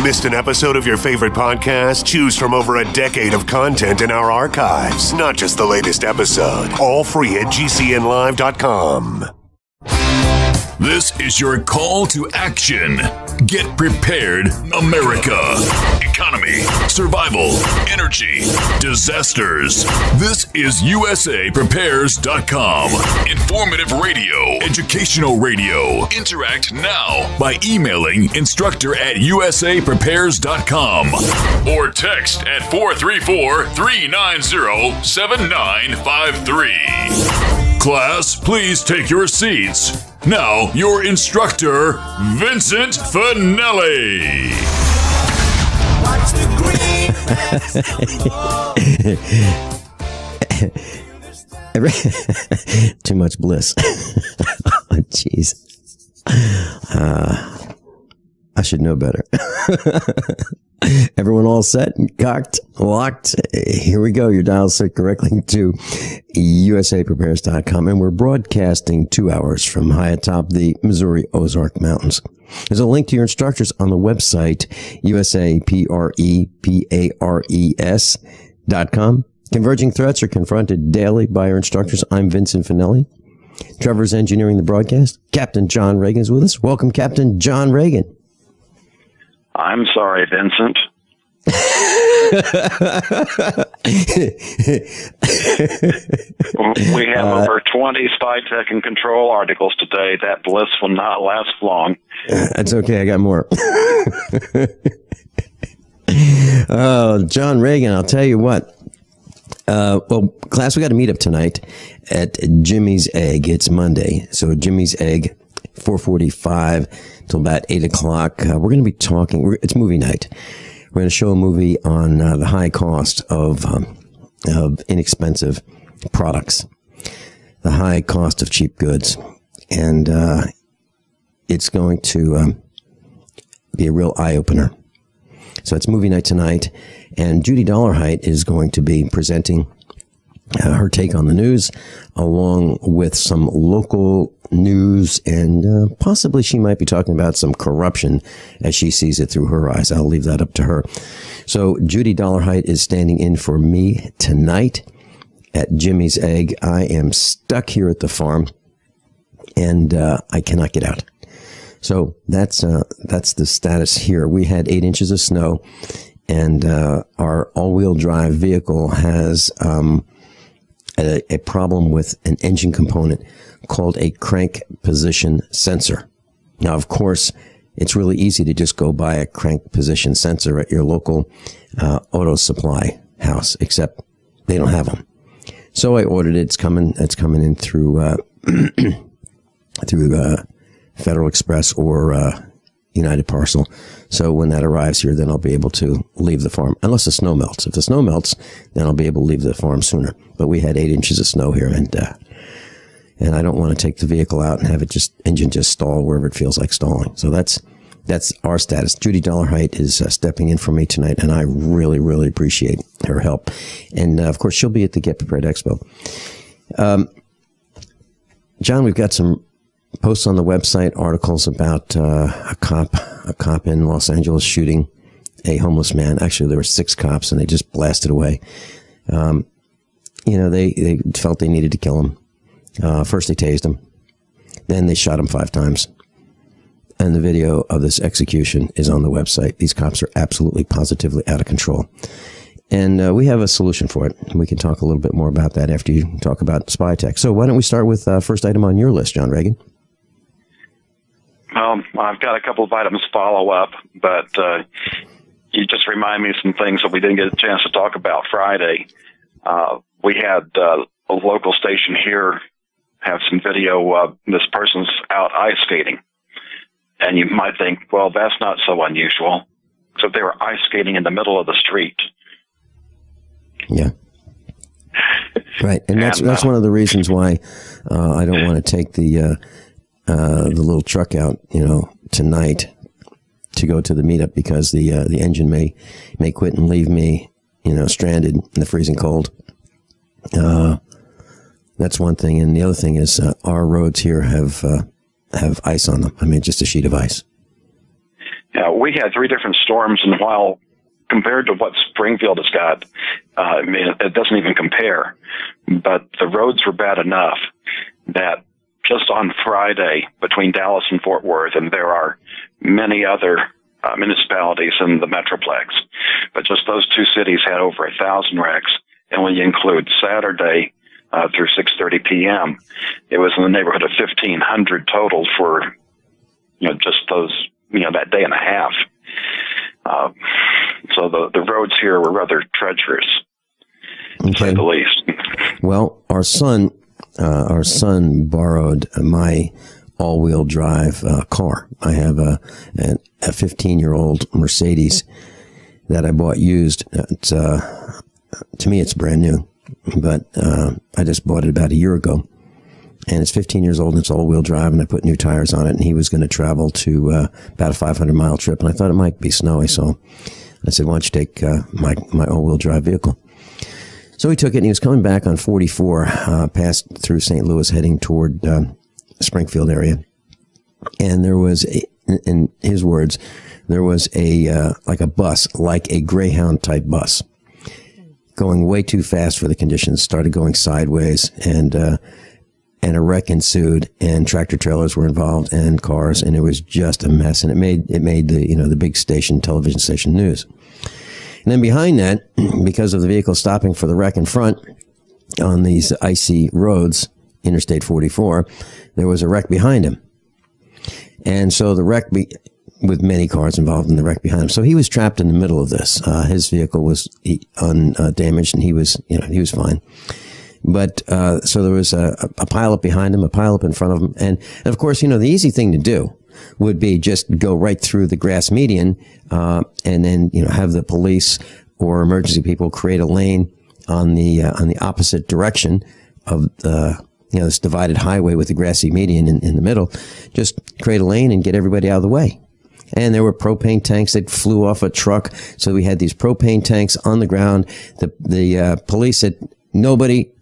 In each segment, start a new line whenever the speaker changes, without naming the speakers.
Missed an episode of your favorite podcast? Choose from over a decade of content in our archives, not just the latest episode. All free at gcnlive.com.
This is your call to action. Get prepared, America. Economy, survival, energy, disasters. This is USAPrepares.com. Informative radio, educational radio. Interact now by emailing instructor@USAPrepares.com or text at 434-390-7953. Class, please take your seats. Now, your instructor, Vincent Finelli. Watch the
green. Too much bliss. Oh, jeez. I should know better. Everyone all set, cocked, locked. Here we go. Your dial set correctly to USAPrepares.com. And we're broadcasting 2 hours from high atop the Missouri Ozark Mountains. There's a link to your instructors on the website, USAPrepares.com. Converging threats are confronted daily by our instructors. I'm Vincent Finelli. Trevor's engineering the broadcast. Captain John Regan is with us. Welcome, Captain John Regan.
I'm sorry, Vincent. We have over 20 spy tech and control articles today. That bliss will not last long.
That's okay. I got more. John Regan, I'll tell you what. Well, class, we got to meet up tonight at Jimmy's Egg. It's Monday. So Jimmy's Egg, 4:45 till about 8 o'clock. We're going to be talking. It's movie night. We're going to show a movie on the high cost of inexpensive products, the high cost of cheap goods. And it's going to be a real eye-opener. So it's movie night tonight. And Judy Dollarheight is going to be presenting her take on the news, along with some local news, and possibly she might be talking about some corruption as she sees it through her eyes. I'll leave that up to her. So Judy Dollarheight is standing in for me tonight at Jimmy's Egg. I am stuck here at the farm, and I cannot get out. So that's the status here. We had 8 inches of snow, and our all-wheel drive vehicle has a problem with an engine component called a crank position sensor. Now, of course, it's really easy to just go buy a crank position sensor at your local auto supply house, except they don't have them. So I ordered it. It's coming in through Federal Express or United Parcel. So when that arrives here, then I'll be able to leave the farm, unless the snow melts. If the snow melts, then I'll be able to leave the farm sooner. But we had 8 inches of snow here, and I don't want to take the vehicle out and have it engine stall wherever it feels like stalling. So that's our status. Judy Dollarheight is stepping in for me tonight, and I really, really appreciate her help. And of course, she'll be at the Get Prepared Expo. John, we've got some posts on the website, articles about a cop in Los Angeles shooting a homeless man. Actually, there were 6 cops, and they just blasted away. They felt they needed to kill him. First, they tased him. Then they shot him 5 times. And the video of this execution is on the website. These cops are absolutely, positively out of control. And we have a solution for it. We can talk a little bit more about that after you talk about spy tech. So why don't we start with first item on your list, John Regan?
Well, I've got a couple of items to follow up, but you just remind me of some things that we didn't get a chance to talk about Friday. We had a local station here have some video of this person's out ice skating. And you might think, well, that's not so unusual. So they were ice skating in the middle of the street.
Yeah. Right. And that's one of the reasons why I don't want to take the little truck out, tonight to go to the meetup, because the engine may quit and leave me, stranded in the freezing cold. That's one thing. And the other thing is our roads here have ice on them. I mean, just a sheet of ice.
We had 3 different storms, and while compared to what Springfield has got, I mean, it doesn't even compare. But the roads were bad enough that just on Friday between Dallas and Fort Worth, and there are many other municipalities in the Metroplex, but just those 2 cities had over 1,000 wrecks. And when you include Saturday through 6:30 p.m., it was in the neighborhood of 1,500 total for just those that day and a half. So the roads here were rather treacherous, to say the least.
Well, our son borrowed my all-wheel drive car. I have a 15-year-old Mercedes that I bought used. To me, it's brand new, but I just bought it about a year ago. And it's 15 years old, and it's all-wheel drive, and I put new tires on it, and he was going to travel to about a 500-mile trip, and I thought it might be snowy, so I said, why don't you take my all-wheel drive vehicle? So he took it, and he was coming back on 44, passed through St. Louis, heading toward Springfield area, and there was, in his words, there was like a bus, like a Greyhound-type bus, going way too fast for the conditions, started going sideways, and a wreck ensued, and tractor trailers were involved, and cars, and it was just a mess. And it made the the big television station news. And then behind that, because of the vehicle stopping for the wreck in front on these icy roads, Interstate 44, there was a wreck behind him, and so the wreck with many cars involved in the wreck behind him. So he was trapped in the middle of this. His vehicle was undamaged, and he was fine. But so there was a pileup behind him, a pileup in front of him. And of course, the easy thing to do would be just go right through the grass median and then, have the police or emergency people create a lane on the opposite direction of this divided highway with the grassy median in the middle. Just create a lane and get everybody out of the way. And there were propane tanks that flew off a truck. So we had these propane tanks on the ground. The police said,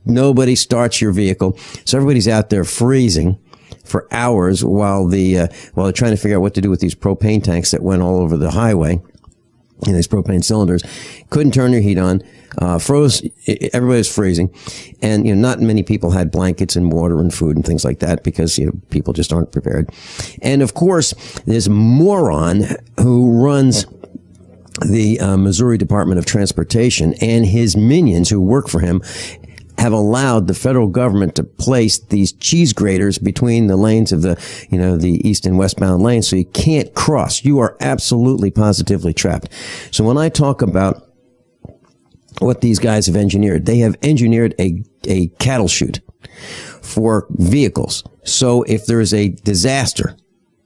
Nobody starts your vehicle. So everybody's out there freezing for hours while they're trying to figure out what to do with these propane tanks that went all over the highway. These propane cylinders couldn't turn their heat on, froze. Everybody was freezing. And, not many people had blankets and water and food and things like that because, people just aren't prepared. And of course, this moron who runs the Missouri Department of Transportation and his minions who work for him have allowed the federal government to place these cheese graters between the lanes of the east and westbound lanes, so you can't cross. You are absolutely positively trapped. So when I talk about what these guys have engineered, they have engineered a cattle chute for vehicles. So if there is a disaster,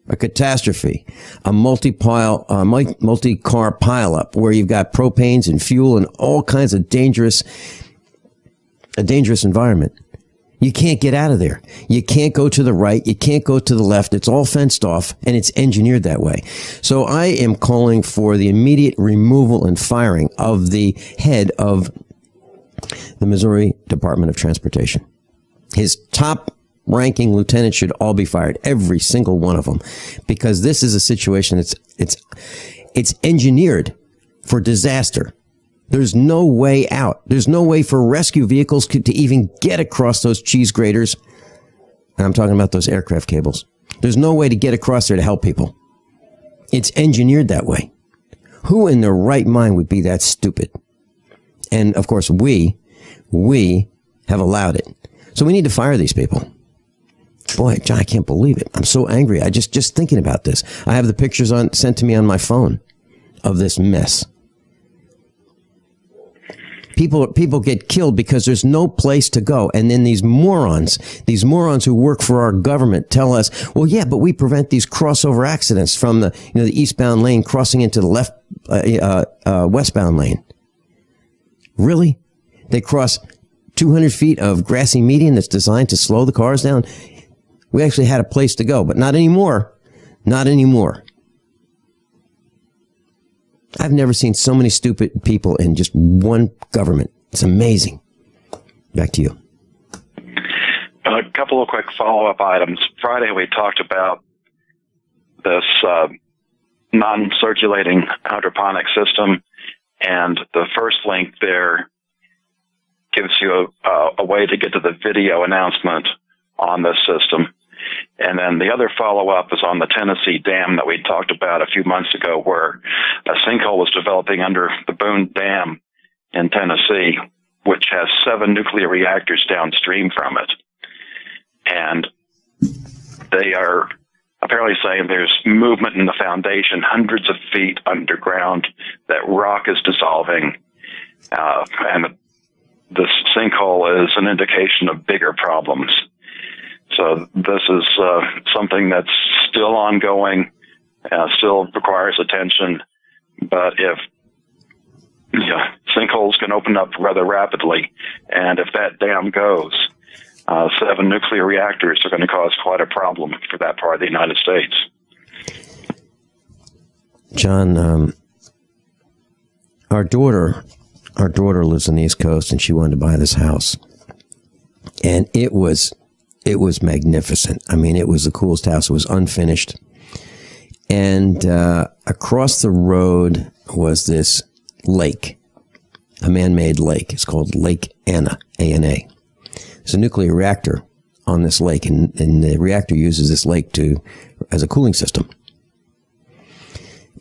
a catastrophe, a multi-car pileup where you've got propanes and fuel and all kinds of a dangerous environment, you can't get out of there. You can't go to the right. You can't go to the left. It's all fenced off, and it's engineered that way. So I am calling for the immediate removal and firing of the head of the Missouri Department of Transportation. His top-ranking lieutenant should all be fired, every single one of them, because this is a situation it's engineered for disaster. There's no way out. There's no way for rescue vehicles to even get across those cheese graters. And I'm talking about those aircraft cables. There's no way to get across there to help people. It's engineered that way. Who in their right mind would be that stupid? And of course, we have allowed it. So we need to fire these people. Boy, John, I can't believe it. I'm so angry. I just thinking about this. I have the pictures sent to me on my phone of this mess. People get killed because there's no place to go. And then these morons who work for our government tell us, well, yeah, but we prevent these crossover accidents from the eastbound lane crossing into the left, westbound lane. Really? They cross 200 feet of grassy median that's designed to slow the cars down. We actually had a place to go, but not anymore. Not anymore. I've never seen so many stupid people in just one government. It's amazing. Back to you.
A couple of quick follow-up items. Friday we talked about this non-circulating hydroponic system. And the first link there gives you a way to get to the video announcement on this system. And then the other follow-up is on the Tennessee Dam that we talked about a few months ago, where a sinkhole was developing under the Boone Dam in Tennessee, which has 7 nuclear reactors downstream from it. And they are apparently saying there's movement in the foundation hundreds of feet underground, that rock is dissolving, and this sinkhole is an indication of bigger problems. So this is something that's still ongoing, still requires attention. But if sinkholes can open up rather rapidly, and if that dam goes, 7 nuclear reactors are going to cause quite a problem for that part of the United States.
John, our daughter lives on the East Coast, and she wanted to buy this house, and it was magnificent. I mean, it was the coolest house. It was unfinished, and across the road was this lake, a man-made lake. It's called Lake Anna, A-N-A. There's a nuclear reactor on this lake, and the reactor uses this lake as a cooling system.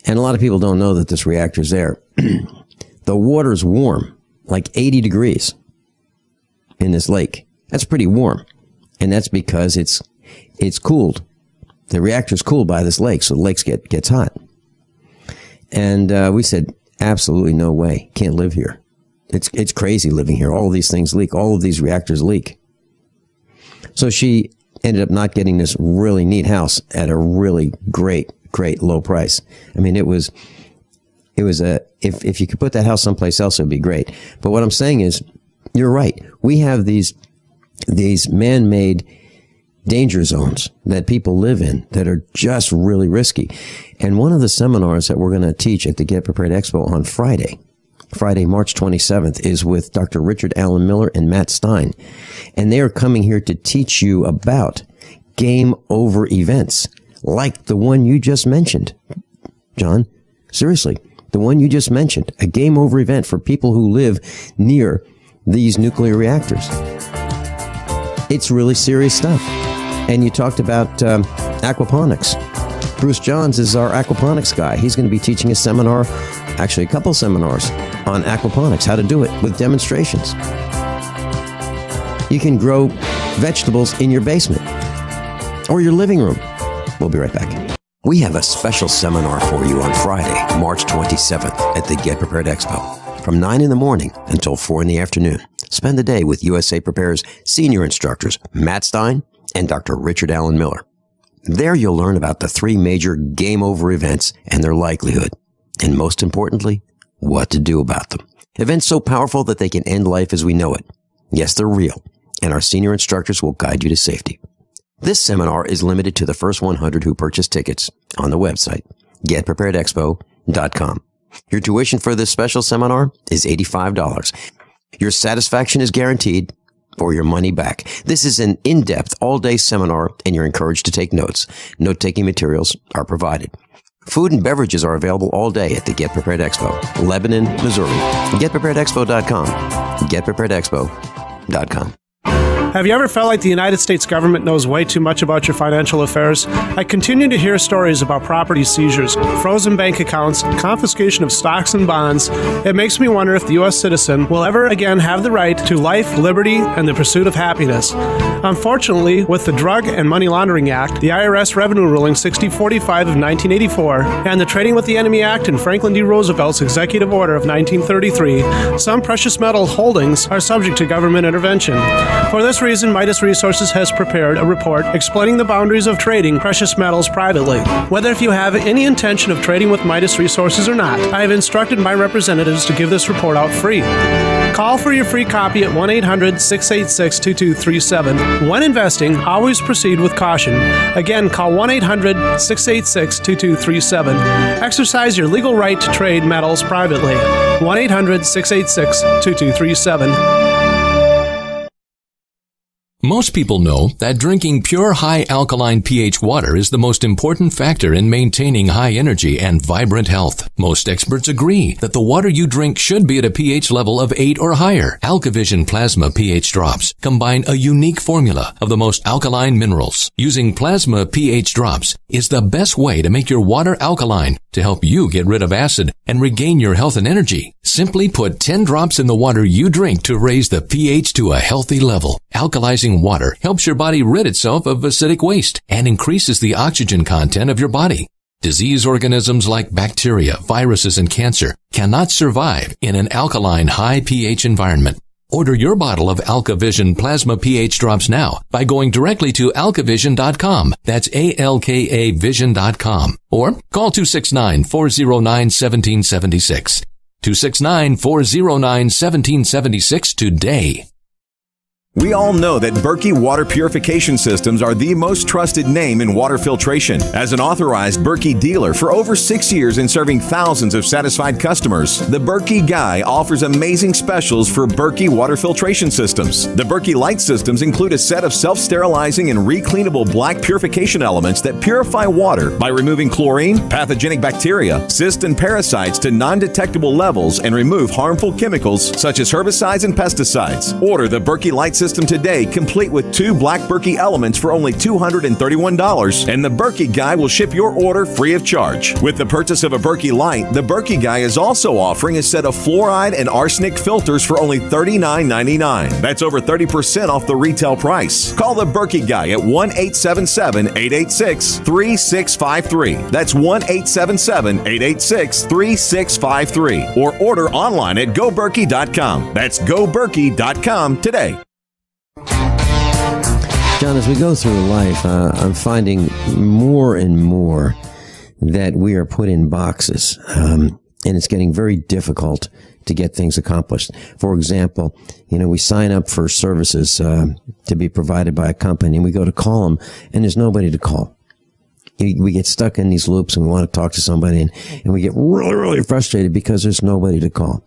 And a lot of people don't know that this reactor's there. The water's warm, like 80 degrees in this lake. That's pretty warm. And that's because it's cooled. The reactor's cooled by this lake, so the lake gets hot. And we said, absolutely no way. Can't live here. It's crazy living here. All of these things leak. All of these reactors leak. So she ended up not getting this really neat house at a really great low price. I mean, it was if you could put that house someplace else, it would be great. But what I'm saying is, you're right. We have these man-made danger zones that people live in that are just really risky. And one of the seminars that we're going to teach at the Get Prepared Expo on Friday, March 27th, is with Dr. Richard Allen Miller and Matt Stein. And they are coming here to teach you about game over events like the one you just mentioned. John, seriously, the one you just mentioned, a game over event for people who live near these nuclear reactors. It's really serious stuff. And you talked about aquaponics. Bruce Johns is our aquaponics guy. He's going to be teaching a seminar, actually a couple seminars, on aquaponics, how to do it with demonstrations. You can grow vegetables in your basement or your living room. We'll be right back. We have a special seminar for you on Friday, March 27th at the Get Prepared Expo from 9 in the morning until 4 in the afternoon. Spend the day with USA Prepare's senior instructors, Matt Stein and Dr. Richard Allen Miller. There you'll learn about the 3 major game over events and their likelihood, and most importantly, what to do about them. Events so powerful that they can end life as we know it. Yes, they're real, and our senior instructors will guide you to safety. This seminar is limited to the first 100 who purchase tickets on the website, getpreparedexpo.com. Your tuition for this special seminar is $85. Your satisfaction is guaranteed, or your money back. This is an in-depth all-day seminar, and you're encouraged to take notes. Note-taking materials are provided. Food and beverages are available all day at the Get Prepared Expo, Lebanon, Missouri. GetPreparedExpo.com. GetPreparedExpo.com.
Have you ever felt like the United States government knows way too much about your financial affairs? I continue to hear stories about property seizures, frozen bank accounts, confiscation of stocks and bonds. It makes me wonder if the U.S. citizen will ever again have the right to life, liberty, and the pursuit of happiness. Unfortunately, with the Drug and Money Laundering Act, the IRS Revenue Ruling 6045 of 1984, and the Trading with the Enemy Act and Franklin D. Roosevelt's Executive Order of 1933, some precious metal holdings are subject to government intervention. For this reason, Midas Resources has prepared a report explaining the boundaries of trading precious metals privately. Whether if you have any intention of trading with Midas Resources or not, I have instructed my representatives to give this report out free. Call for your free copy at 1-800-686-2237. When investing, always proceed with caution. Again, call 1-800-686-2237. Exercise your legal right to trade metals privately. 1-800-686-2237.
Most people know that drinking pure high alkaline pH water is the most important factor in maintaining high energy and vibrant health. Most experts agree that the water you drink should be at a pH level of 8 or higher. AlkaVision Plasma pH drops combine a unique formula of the most alkaline minerals. Using plasma pH drops is the best way to make your water alkaline to help you get rid of acid and regain your health and energy. Simply put 10 drops in the water you drink to raise the pH to a healthy level. Alkalizing water helps your body rid itself of acidic waste and increases the oxygen content of your body. Disease organisms like bacteria, viruses, and cancer cannot survive in an alkaline high pH environment. Order your bottle of AlkaVision Plasma pH drops now by going directly to alkavision.com. That's ALKA Vision.com. Or call 269-409-1776. 269-409-1776 today.
We all know that Berkey water purification systems are the most trusted name in water filtration. As an authorized Berkey dealer for over 6 years and serving thousands of satisfied customers, the Berkey Guy offers amazing specials for Berkey water filtration systems. The Berkey Light systems include a set of self-sterilizing and recleanable black purification elements that purify water by removing chlorine, pathogenic bacteria, cysts, and parasites to non-detectable levels and remove harmful chemicals such as herbicides and pesticides. Order the Berkey Light system today, complete with 2 black Berkey elements for only $231, and the Berkey Guy will ship your order free of charge. With the purchase of a Berkey Light, the Berkey Guy is also offering a set of fluoride and arsenic filters for only $39.99. That's over 30% off the retail price. Call the Berkey Guy at 1-877-886-3653. That's 1-877-886-3653. Or order online at goberkey.com. That's goberkey.com today.
John, as we go through life, I'm finding more and more that we are put in boxes, and it's getting very difficult to get things accomplished. For example, we sign up for services to be provided by a company, and we go to call them, and there's nobody to call. We get stuck in these loops, and we want to talk to somebody, and we get really, really frustrated because there's nobody to call.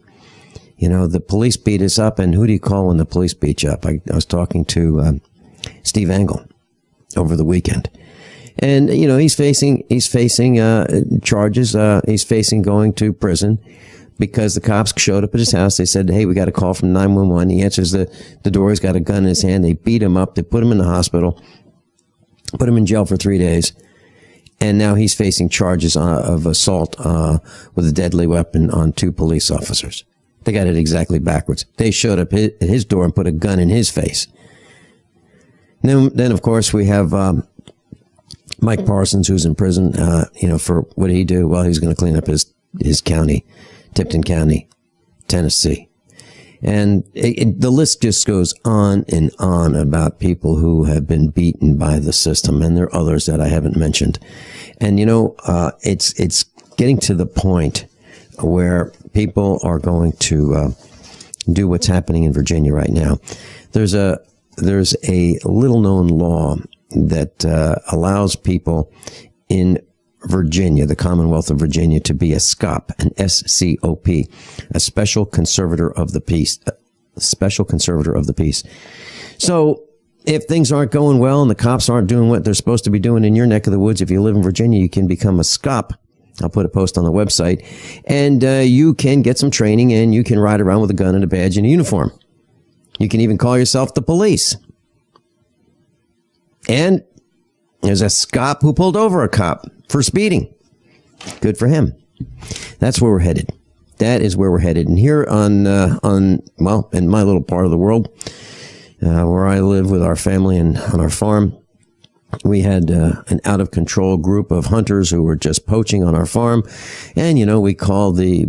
The police beat us up, and who do you call when the police beat you up? I was talking to Steve Angle over the weekend, and he's facing charges. He's facing going to prison because the cops showed up at his house. They said, "Hey, we got a call from 911." He answers the door. He's got a gun in his hand. They beat him up. They put him in the hospital, put him in jail for 3 days, and now he's facing charges of assault with a deadly weapon on 2 police officers. They got it exactly backwards. They showed up at his door and put a gun in his face. Then of course, we have Mike Parsons, who's in prison, for what did he do? Well, he's going to clean up his county, Tipton County, Tennessee. And the list just goes on and on about people who have been beaten by the system. And there are others that I haven't mentioned. And, it's getting to the point where people are going to do what's happening in Virginia right now. There's a little known law that allows people in Virginia, the Commonwealth of Virginia, to be a SCOP, an SCOP, a special conservator of the peace. So if things aren't going well and the cops aren't doing what they're supposed to be doing in your neck of the woods, if you live in Virginia, you can become a SCOP. I'll put a post on the website, and you can get some training, and you can ride around with a gun and a badge and a uniform. You can even call yourself the police. And there's a SCOP who pulled over a cop for speeding. Good for him. That's where we're headed. That is where we're headed. And here in my little part of the world, where I live with our family and on our farm, we had an out-of-control group of hunters who were just poaching on our farm. And, we called the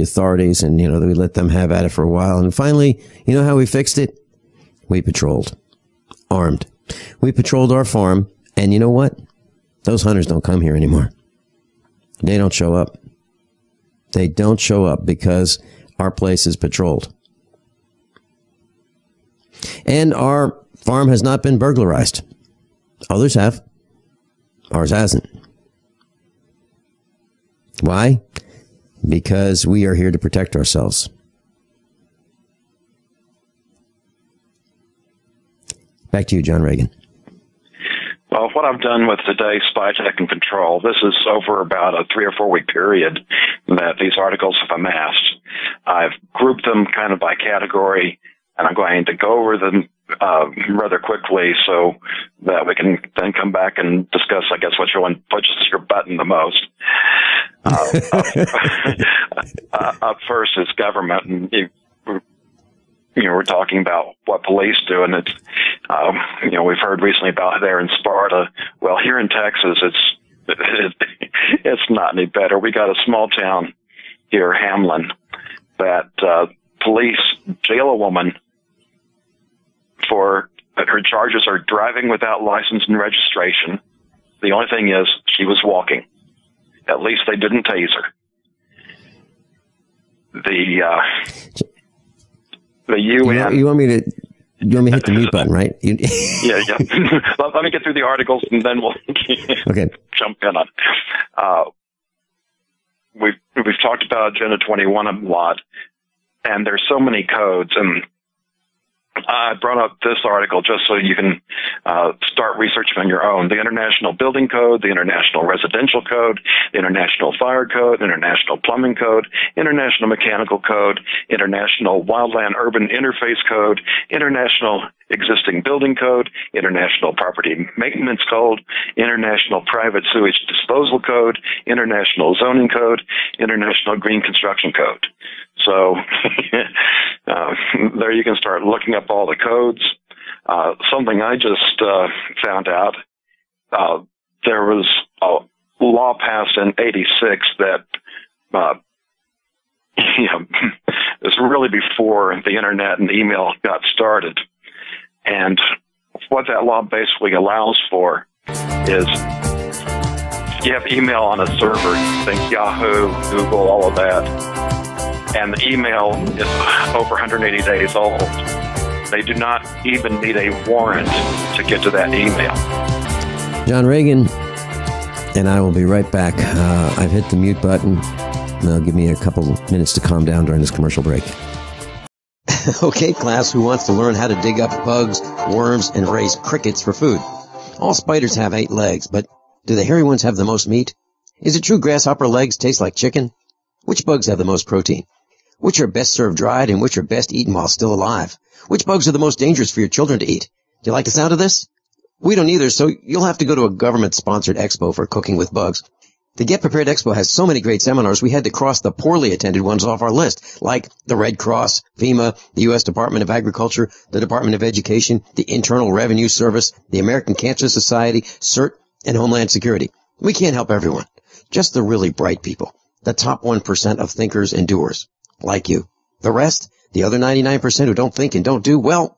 authorities, and, we let them have at it for a while. And finally, how we fixed it? We patrolled. Armed. We patrolled our farm, and you know what? Those hunters don't come here anymore. They don't show up. They don't show up because our place is patrolled. And our farm has not been burglarized. Others have. Ours hasn't. Why? Because we are here to protect ourselves. Back to you, John Regan.
Well, what I've done with today's Spy Tech and Control, this is over about a 3 or 4 week period that these articles have amassed. I've grouped them kind of by category, and I'm going to go over them rather quickly so that we can then come back and discuss, I guess, which one pushes your button the most. Up first is government, and we're talking about what police do, and it's, we've heard recently about there in Sparta. Well, here in Texas, it's not any better. We got a small town here, Hamlin, that police jail a woman for her charges are driving without license and registration. The only thing is she was walking. At least they didn't tase her. The UN.
You want me to hit the mute button, right?
Yeah. Let me get through the articles and then we'll
okay.
Jump in on. We've talked about Agenda 21 a lot, and there's so many codes, and I brought up this article just so you can start researching on your own. The International Building Code, the International Residential Code, the International Fire Code, International Plumbing Code, International Mechanical Code, International Wildland Urban Interface Code, International Existing Building Code, International Property Maintenance Code, International Private Sewage Disposal Code, International Zoning Code, International Green Construction Code. So there you can start looking up all the codes. Something I just found out, there was a law passed in '86 that was really before the internet and email got started. And what that law basically allows for is you have email on a server, think Yahoo, Google, all of that, and the email is over 180 days old. They do not even need a warrant to get to that email.
John Regan and I will be right back. I've hit the mute button. Now give me a couple minutes to calm down during this commercial break. Okay, class, who wants to learn how to dig up bugs, worms, and raise crickets for food? All spiders have 8 legs, but do the hairy ones have the most meat? Is it true grasshopper legs taste like chicken? Which bugs have the most protein? Which are best served dried and which are best eaten while still alive? Which bugs are the most dangerous for your children to eat? Do you like the sound of this? We don't either, so you'll have to go to a government-sponsored expo for cooking with bugs. The Get Prepared Expo has so many great seminars, we had to cross the poorly attended ones off our list, like the Red Cross, FEMA, the U.S. Department of Agriculture, the Department of Education, the Internal Revenue Service, the American Cancer Society, CERT, and Homeland Security. We can't help everyone, just the really bright people, the top 1% of thinkers and doers, like you. The rest, the other 99% who don't think and don't do, well,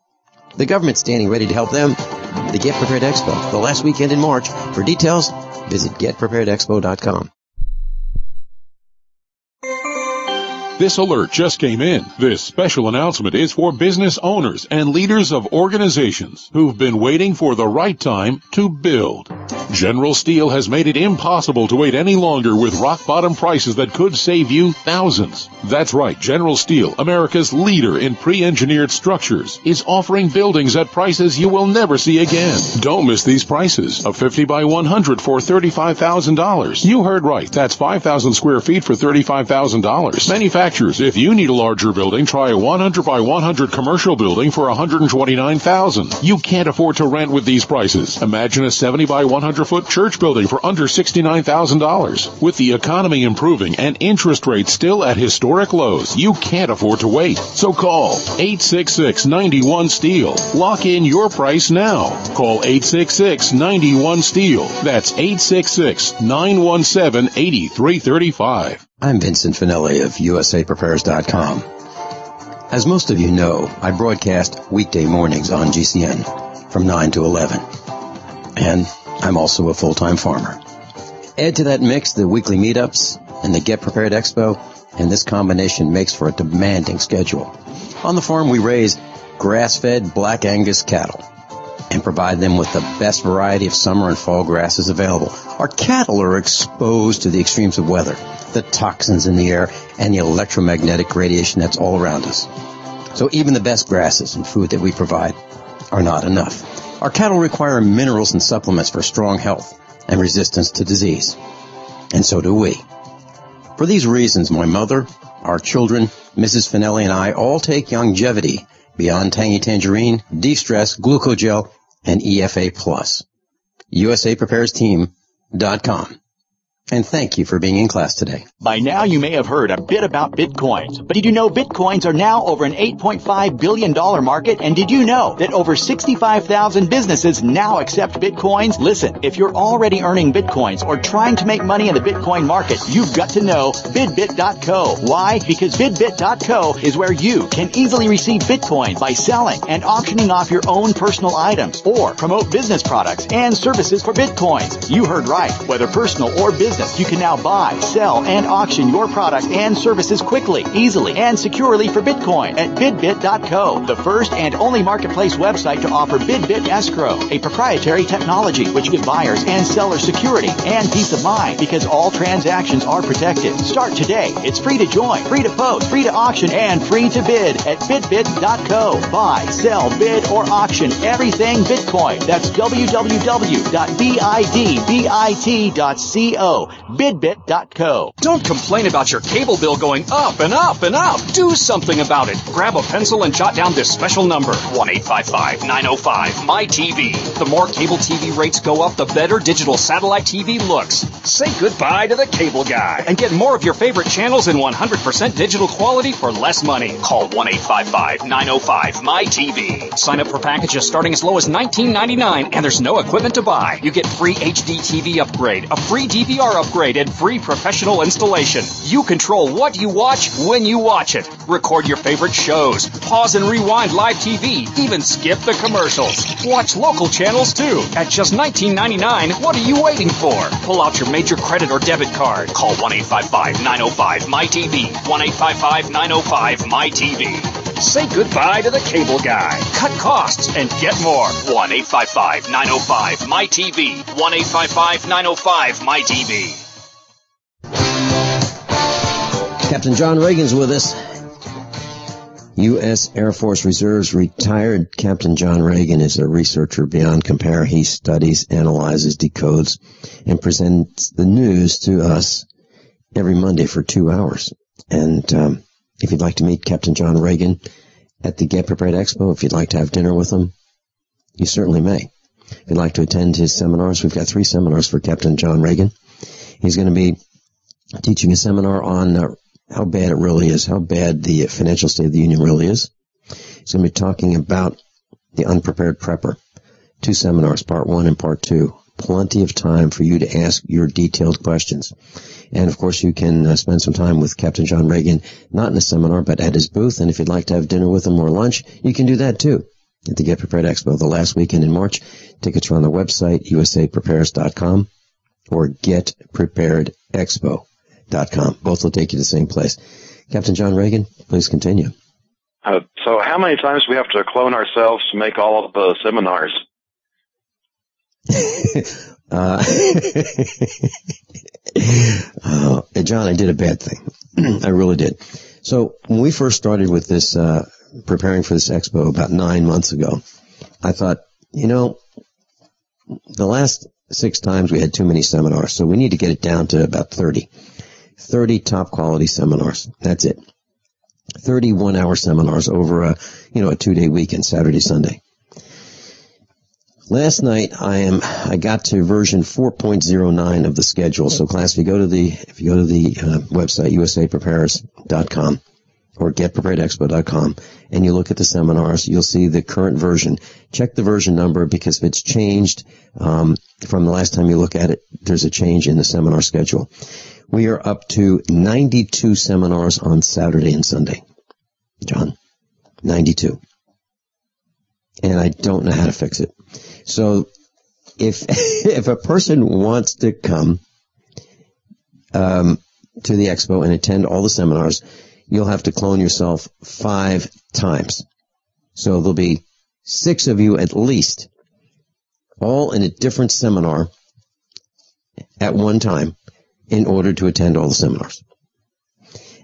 the government's standing ready to help them. The Get Prepared Expo, the last weekend in March. For details, visit getpreparedexpo.com.
This alert just came in. This special announcement is for business owners and leaders of organizations who've been waiting for the right time to build. General Steel has made it impossible to wait any longer with rock-bottom prices that could save you thousands. That's right, General Steel, America's leader in pre-engineered structures, is offering buildings at prices you will never see again. Don't miss these prices. A 50 by 100 for $35,000. You heard right. That's 5,000 square feet for $35,000. Manufacturers, if you need a larger building, try a 100 by 100 commercial building for $129,000. You can't afford to rent with these prices. Imagine a 70 by 100-foot church building for under $69,000. With the economy improving and interest rates still at historic lows, you can't afford to wait. So call 866-91-STEEL. Lock in your price now. Call 866-91-STEEL. That's 866-917-8335.
I'm Vincent Finelli of USAPrepares.com. As most of you know, I broadcast weekday mornings on GCN from 9 to 11. And I'm also a full-time farmer. Add to that mix the weekly meetups and the Get Prepared Expo, and this combination makes for a demanding schedule. On the farm, we raise grass-fed Black Angus cattle and provide them with the best variety of summer and fall grasses available. Our cattle are exposed to the extremes of weather, the toxins in the air, and the electromagnetic radiation that's all around us. So even the best grasses and food that we provide are not enough. Our cattle require minerals and supplements for strong health and resistance to disease. And so do we. For these reasons, my mother, our children, Mrs. Finelli, and I all take Longevity Beyond Tangy Tangerine, De-Stress, Glucogel, and EFA Plus. USAPreparesTeam.com. And thank you for being in class today.
By now you may have heard a bit about Bitcoins, but did you know Bitcoins are now over an $8.5 billion market? And did you know that over 65,000 businesses now accept Bitcoins? Listen, if you're already earning Bitcoins or trying to make money in the Bitcoin market, you've got to know bidbit.co. Why? Because bidbit.co is where you can easily receive Bitcoin by selling and auctioning off your own personal items or promote business products and services for Bitcoins. You heard right. Whether personal or business, you can now buy, sell, and auction your products and services quickly, easily, and securely for Bitcoin at bidbit.co, the first and only marketplace website to offer BidBit Escrow, a proprietary technology which gives buyers and sellers security and peace of mind because all transactions are protected. Start today. It's free to join, free to post, free to auction, and free to bid at bidbit.co. Buy, sell, bid, or auction everything Bitcoin. That's www.bidbit.co. Bidbit.co.
Don't complain about your cable bill going up and up and up. Do something about it. Grab a pencil and jot down this special number, 1-855-905-MY-TV. The more cable TV rates go up, the better digital satellite TV looks. Say goodbye to the cable guy and get more of your favorite channels in 100% digital quality for less money. Call 1-855-905-MY-TV. Sign up for packages starting as low as $19.99, and there's no equipment to buy. You get free HD TV upgrade, a free DVR upgrade, and free professional installation. You control what you watch when you watch it. Record your favorite shows. Pause and rewind live TV. Even skip the commercials. Watch local channels too. At just $19.99, what are you waiting for? Pull out your major credit or debit card. Call 1-855-905-MY-TV. 1-855-905-MY-TV. Say goodbye to the cable guy. Cut costs and get more. 1-855-905-MY-TV. 1-855-905-MY-TV.
Captain John Regan's with us. U.S. Air Force Reserve's retired Captain John Regan is a researcher beyond compare. He studies, analyzes, decodes, and presents the news to us every Monday for 2 hours. And if you'd like to meet Captain John Regan at the Get Prepared Expo, if you'd like to have dinner with him, you certainly may. If you'd like to attend his seminars, we've got 3 seminars for Captain John Regan. He's going to be teaching a seminar on how bad it really is, how bad the financial state of the union really is. He's going to be talking about the unprepared prepper. 2 seminars, part 1 and part 2. Plenty of time for you to ask your detailed questions. And, of course, you can spend some time with Captain John Regan, not in a seminar, but at his booth. And if you'd like to have dinner with him or lunch, you can do that, too, at the Get Prepared Expo the last weekend in March. Tickets are on the website, usaprepares.com or getpreparedexpo.com. Both will take you to the same place. Captain John Regan, please continue.
So how many times do we have to clone ourselves to make all of the seminars?
John, I did a bad thing. I really did. So when we first started with this, preparing for this expo about 9 months ago, I thought, the last 6 times we had too many seminars, so we need to get it down to about 30. 30 top quality seminars. That's it. 30 1-hour seminars over a 2-day weekend, Saturday, Sunday. Last night I got to version 4.09 of the schedule. So class, if you go to the website, usaprepares.com or getpreparedexpo.com, and you look at the seminars, you'll see the current version. Check the version number, because if it's changed from the last time you look at it, there's a change in the seminar schedule. We are up to 92 seminars on Saturday and Sunday. John, 92. And I don't know how to fix it. So if a person wants to come to the expo and attend all the seminars, you'll have to clone yourself 5 times. So there'll be 6 of you at least, all in a different seminar at one time, in order to attend all the seminars.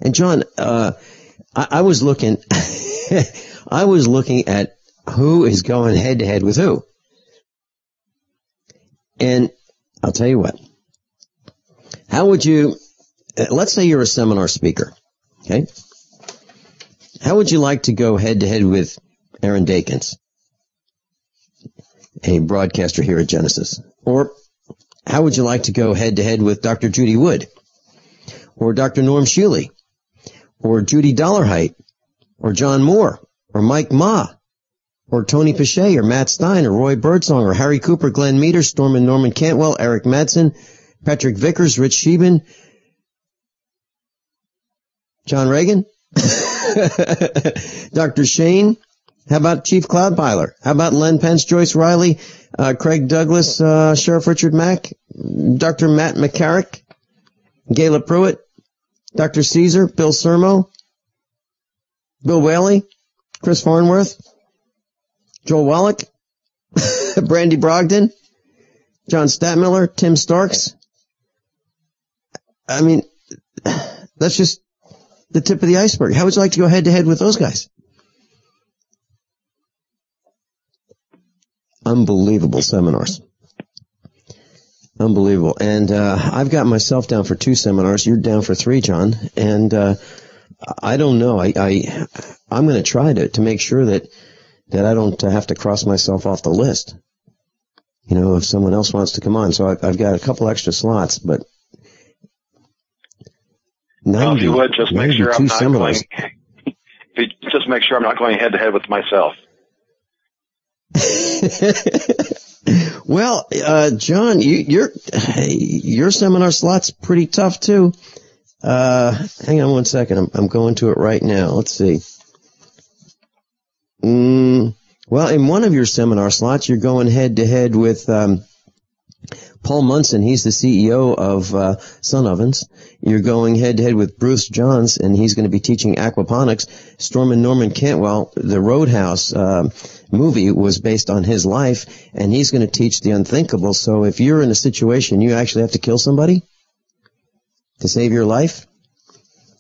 And John, I was looking, I was looking at who is going head to head with who. And I'll tell you what. How would you, let's say you're a seminar speaker, okay? How would you like to go head-to-head with Aaron Dakins, a broadcaster here at Genesis? Or how would you like to go head-to-head with Dr. Judy Wood, or Dr. Norm Shealy, or Judy Dollarheight, or John Moore, or Mike Ma, or Tony Pache, or Matt Stein, or Roy Birdsong, or Harry Cooper, Glenn Meter, Storm and Norman Cantwell, Eric Madsen, Patrick Vickers, Rich Sheben, John Regan, Dr. Shayne? How about Chief Cloudpiler? How about Len Pence, Joyce Riley, Craig Douglas, Sheriff Richard Mack, Dr. Matt McCarrick, Gayla Pruitt, Dr. Caesar, Bill Sermo, Bill Whaley, Chris Farnworth, Joel Wallach, Brandy Brogdon, John Statmiller, Tim Starks. I mean, that's just the tip of the iceberg. How would you like to go head-to-head with those guys? Unbelievable seminars. Unbelievable. And I've got myself down for 2 seminars. You're down for 3, John. And I don't know. I'm going to try to make sure that I don't have to cross myself off the list. You know, if someone else wants to come on. So I've got a couple extra slots, but 90,
well, if you would just make sure I'm not
seminars.
just make sure I'm not going head to head with myself.
Well, John, your seminar slot's pretty tough too. Hang on one second. I'm going to it right now. Let's see. Well, in one of your seminar slots, you're going head to head with Paul Munson. He's the CEO of Sun Ovens. You're going head to head with Bruce Johns, and he's going to be teaching aquaponics. Storm and Norman Cantwell, the Roadhouse movie was based on his life, and he's going to teach the unthinkable. So if you're in a situation you actually have to kill somebody to save your life,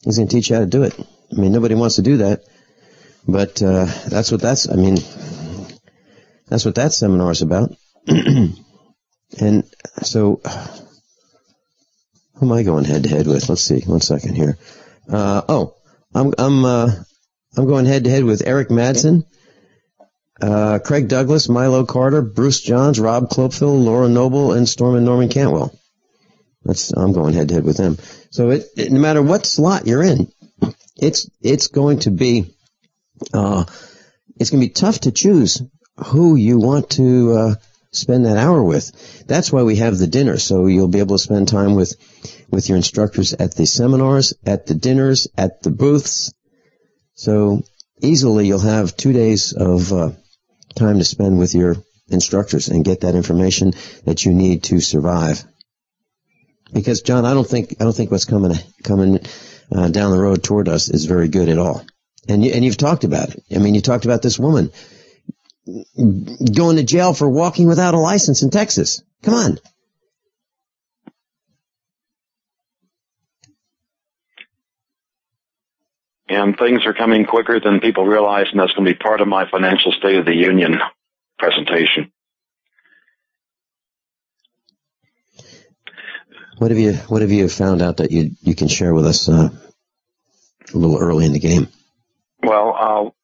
he's going to teach you how to do it. I mean, nobody wants to do that, but that's what that seminar is about. And so, who am I going head to head with? Let's see. 1 second here. I'm going head to head with Eric Madsen, Craig Douglas, Milo Carter, Bruce Johns, Rob Clopeville, Laura Noble, and Storm and Norman Cantwell. I'm going head to head with them. So no matter what slot you're in, it's going to be tough to choose who you want to spend that hour with. That's why we have the dinner, so you'll be able to spend time with your instructors at the seminars, at the dinners, at the booths. So easily you'll have 2 days of time to spend with your instructors and get that information that you need to survive. Because, John, I don't think what's coming down the road toward us is very good at all. And you've talked about it. I mean, you talked about this woman going to jail for walking without a license in Texas. Come on.
And things are coming quicker than people realize, and that's going to be part of my financial State of the Union presentation.
What have you found out that you can share with us a little early in the game?
Well,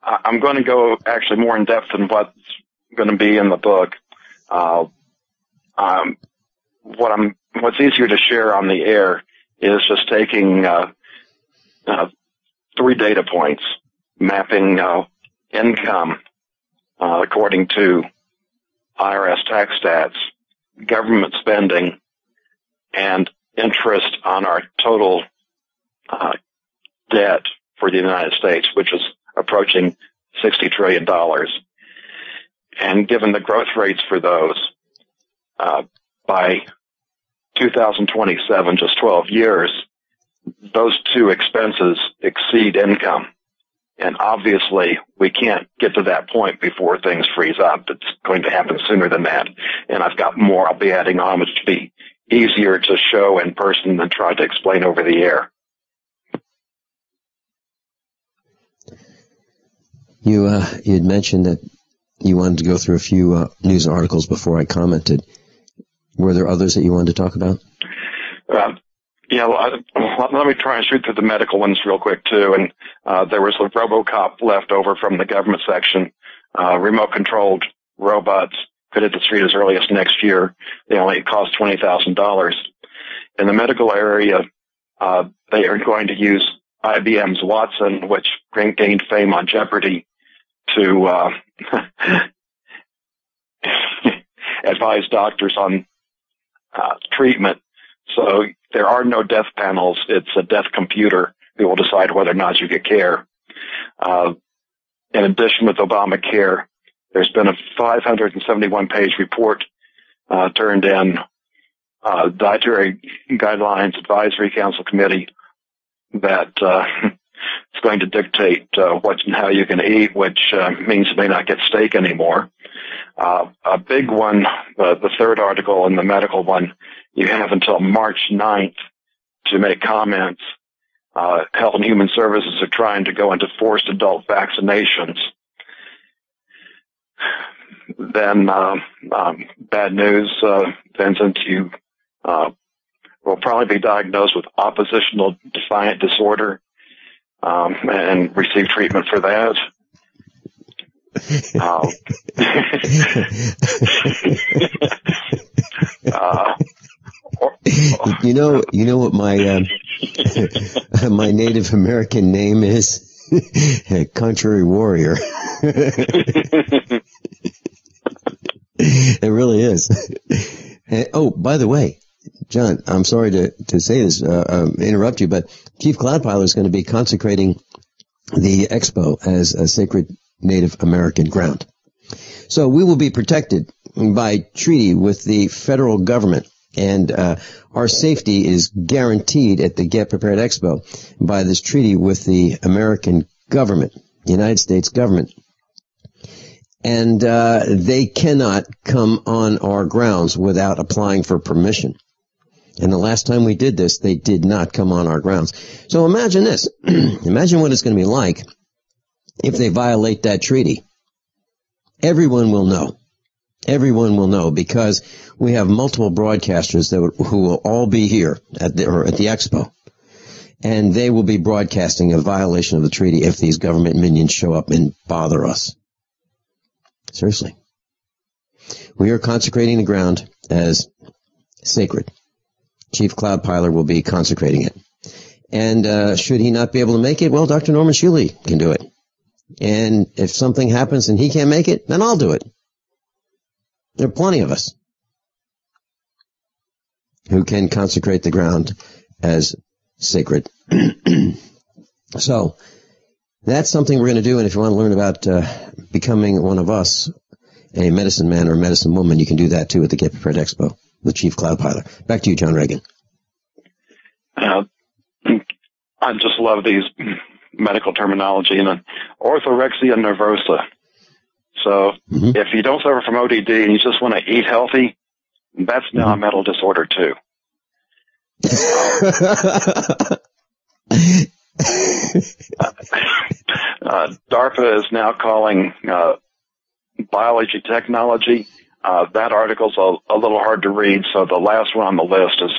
I'm going to go actually more in depth than what's going to be in the book. What's easier to share on the air is just taking 3 data points, mapping income according to IRS tax stats, government spending, and interest on our total debt for the United States, which is approaching $60 trillion. And given the growth rates for those, by 2027, just 12 years, those 2 expenses exceed income. And obviously, we can't get to that point before things freeze up. It's going to happen sooner than that. And I've got more I'll be adding on, which will be easier to show in person than try to explain over the air.
You had mentioned that you wanted to go through a few news articles before I commented. Were there others that you wanted to talk about?
Let me try and shoot through the medical ones real quick, too. And there was a RoboCop left over from the government section. Remote-controlled robots could hit the street as early as next year. They only cost $20,000. In the medical area, they are going to use IBM's Watson, which gained fame on Jeopardy, to advise doctors on treatment. So there are no death panels. It's a death computer who will decide whether or not you get care. In addition, with Obamacare, there's been a 571-page report turned in, Dietary Guidelines Advisory Council Committee, that is going to dictate what and how you can eat, which means you may not get steak anymore. A big one, the third article in the medical one, you have until March 9th to make comments. Health and Human Services are trying to go into forced adult vaccinations. Then bad news, Vincent, you will probably be diagnosed with oppositional defiant disorder and receive treatment for that.
You know what my my Native American name is? Contrary Warrior. It really is. And, oh, by the way, John, I'm sorry to say this, interrupt you, but Chief Cloudpiler is going to be consecrating the expo as a sacred Native American ground. So we will be protected by treaty with the federal government, and our safety is guaranteed at the Get Prepared Expo by this treaty with the American government, the United States government. And they cannot come on our grounds without applying for permission. And the last time we did this, they did not come on our grounds. So imagine this. Imagine what it's going to be like if they violate that treaty. Everyone will know. Everyone will know, because we have multiple broadcasters who will all be here at the expo. And they will be broadcasting a violation of the treaty if these government minions show up and bother us. Seriously. We are consecrating the ground as sacred. Chief Cloudpiler will be consecrating it. And should he not be able to make it, well, Dr. Norman Shealy can do it. And if something happens and he can't make it, then I'll do it. There are plenty of us who can consecrate the ground as sacred. So that's something we're going to do. And if you want to learn about becoming one of us, a medicine man or a medicine woman, you can do that too at the Get Prepared Expo with Chief Cloudpiler. Back to you, John Regan.
I just love these medical terminology, and orthorexia nervosa. So if you don't suffer from ODD and you just want to eat healthy, that's now a mental disorder too. DARPA is now calling biology technology. That article's a little hard to read, so the last one on the list is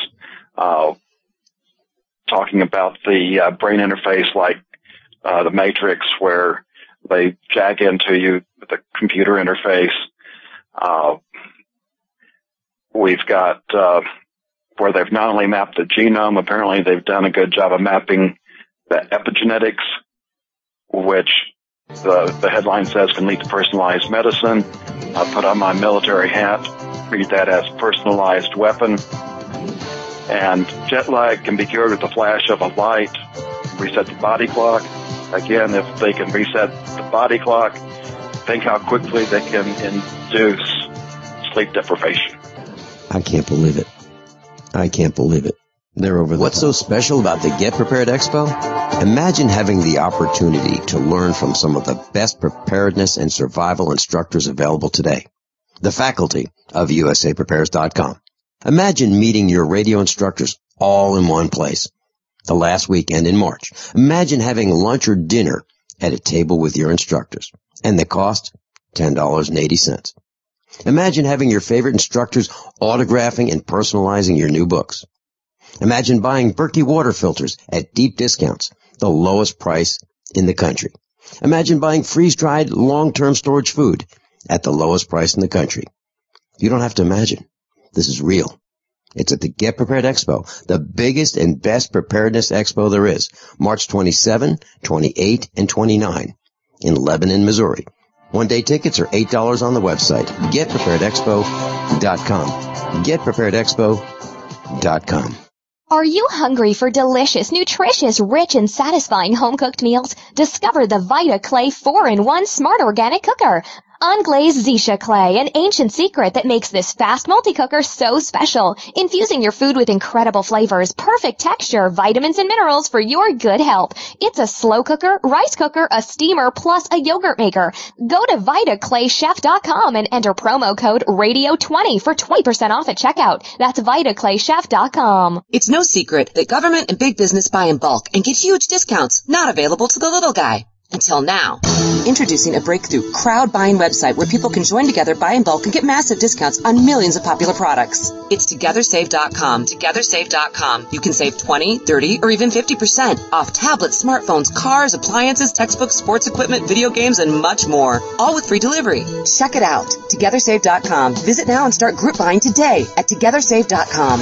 talking about the brain interface like the Matrix, where they jack into you with the computer interface. We've got where they've not only mapped the genome, apparently they've done a good job of mapping the epigenetics, which the headline says can lead to personalized medicine. I put on my military hat, read that as personalized weapon. And jet lag can be cured with the flash of a light. Reset the body clock. Again, if they can reset the body clock, think how quickly they can induce sleep deprivation.
I can't believe it. I can't believe it. They're over the What's so special about the Get Prepared Expo? Imagine having the opportunity to learn from some of the best preparedness and survival instructors available today. The faculty of USAPrepares.com. Imagine meeting your radio instructors all in one place. The last weekend in March. Imagine having lunch or dinner at a table with your instructors. And the cost? $10.80. Imagine having your favorite instructors autographing and personalizing your new books. Imagine buying Berkey water filters at deep discounts, the lowest price in the country. Imagine buying freeze-dried, long-term storage food at the lowest price in the country. You don't have to imagine. This is real. It's at the Get Prepared Expo, the biggest and best preparedness expo there is, March 27, 28, and 29 in Lebanon, Missouri. One-day tickets are $8 on the website, getpreparedexpo.com. Getpreparedexpo.com.
Are you hungry for delicious, nutritious, rich, and satisfying home-cooked meals? Discover the Vita Clay 4-in-1 Smart Organic Cooker. Unglazed Zisha clay, an ancient secret that makes this fast multi-cooker so special, infusing your food with incredible flavors, perfect texture, vitamins, and minerals for your good health. It's a slow cooker, rice cooker, a steamer, plus a yogurt maker. Go to VitaClayChef.com and enter promo code RADIO20 for 20% off at checkout. That's VitaClayChef.com.
It's no secret that government and big business buy in bulk and get huge discounts, not available to the little guy. Until now. Introducing a breakthrough crowd buying website where people can join together, buy in bulk, and get massive discounts on millions of popular products. It's TogetherSave.com. TogetherSave.com. You can save 20, 30, or even 50% off tablets, smartphones, cars, appliances, textbooks, sports equipment, video games, and much more. All with free delivery. Check it out. TogetherSave.com. Visit now and start group buying today at TogetherSave.com.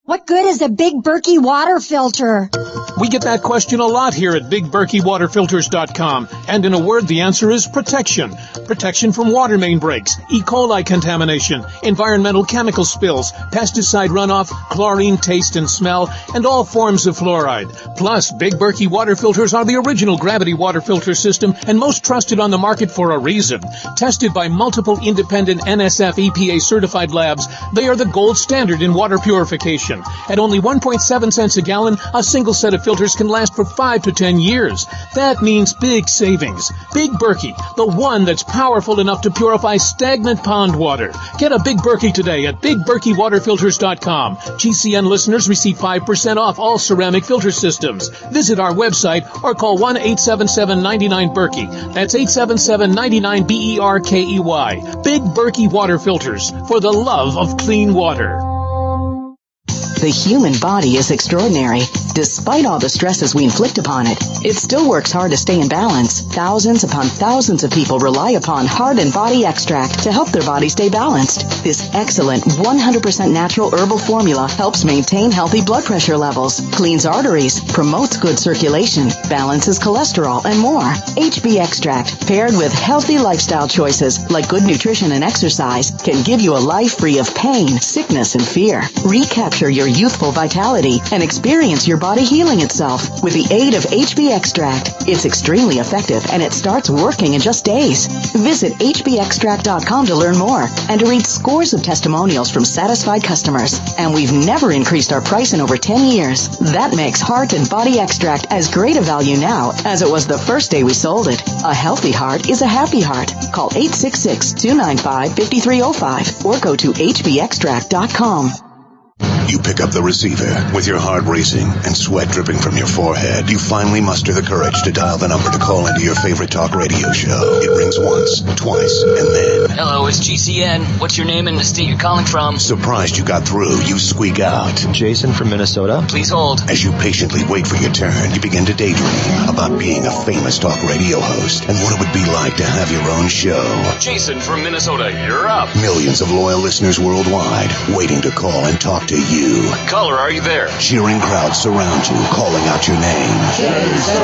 What good is a Big Berkey water filter?
We get that question a lot here at BigBerkeyWaterFilters.com. And in a word, the answer is protection. Protection from water main breaks, E. coli contamination, environmental chemical spills, pesticide runoff, chlorine taste and smell, and all forms of fluoride. Plus, Big Berkey water filters are the original gravity water filter system and most trusted on the market for a reason. Tested by multiple independent NSF EPA certified labs, they are the gold standard in water purification. At only 1.7 cents a gallon, a single set of filters can last for 5 to 10 years. That means big savings. Big Berkey, the one that's powerful enough to purify stagnant pond water. Get a Big Berkey today at BigBerkeyWaterFilters.com. GCN listeners receive 5% off all ceramic filter systems. Visit our website or call 1-877-99-BERKEY. That's 877-99-BERKEY. Big Berkey Water Filters, for the love of clean water.
The human body is extraordinary. Despite all the stresses we inflict upon it, it still works hard to stay in balance. Thousands upon thousands of people rely upon Heart and Body Extract to help their body stay balanced. This excellent 100% natural herbal formula helps maintain healthy blood pressure levels, cleans arteries, promotes good circulation, balances cholesterol, and more. HB Extract, paired with healthy lifestyle choices like good nutrition and exercise, can give you a life free of pain, sickness, and fear. Recapture your youthful vitality and experience your body healing itself with the aid of HB Extract. It's extremely effective and it starts working in just days. Visit hbextract.com to learn more and to read scores of testimonials from satisfied customers. And we've never increased our price in over 10 years. That makes Heart and Body Extract as great a value now as it was the first day we sold it. A healthy heart is a happy heart. Call 866-295-5305 or go to hbextract.com.
You pick up the receiver. With your heart racing and sweat dripping from your forehead, you finally muster the courage to dial the number to call into your favorite talk radio show. It rings once, twice, and then...
Hello, it's GCN. What's your name and the state you're calling from?
Surprised you got through, you squeak out.
Jason from Minnesota.
Please hold.
As you patiently wait for your turn, you begin to daydream about being a famous talk radio host and what it would be like to have your own show.
Jason from Minnesota, you're up.
Millions of loyal listeners worldwide waiting to call and talk to you.
Caller, are you there?
Cheering crowds surround you, calling out your name.
Jason!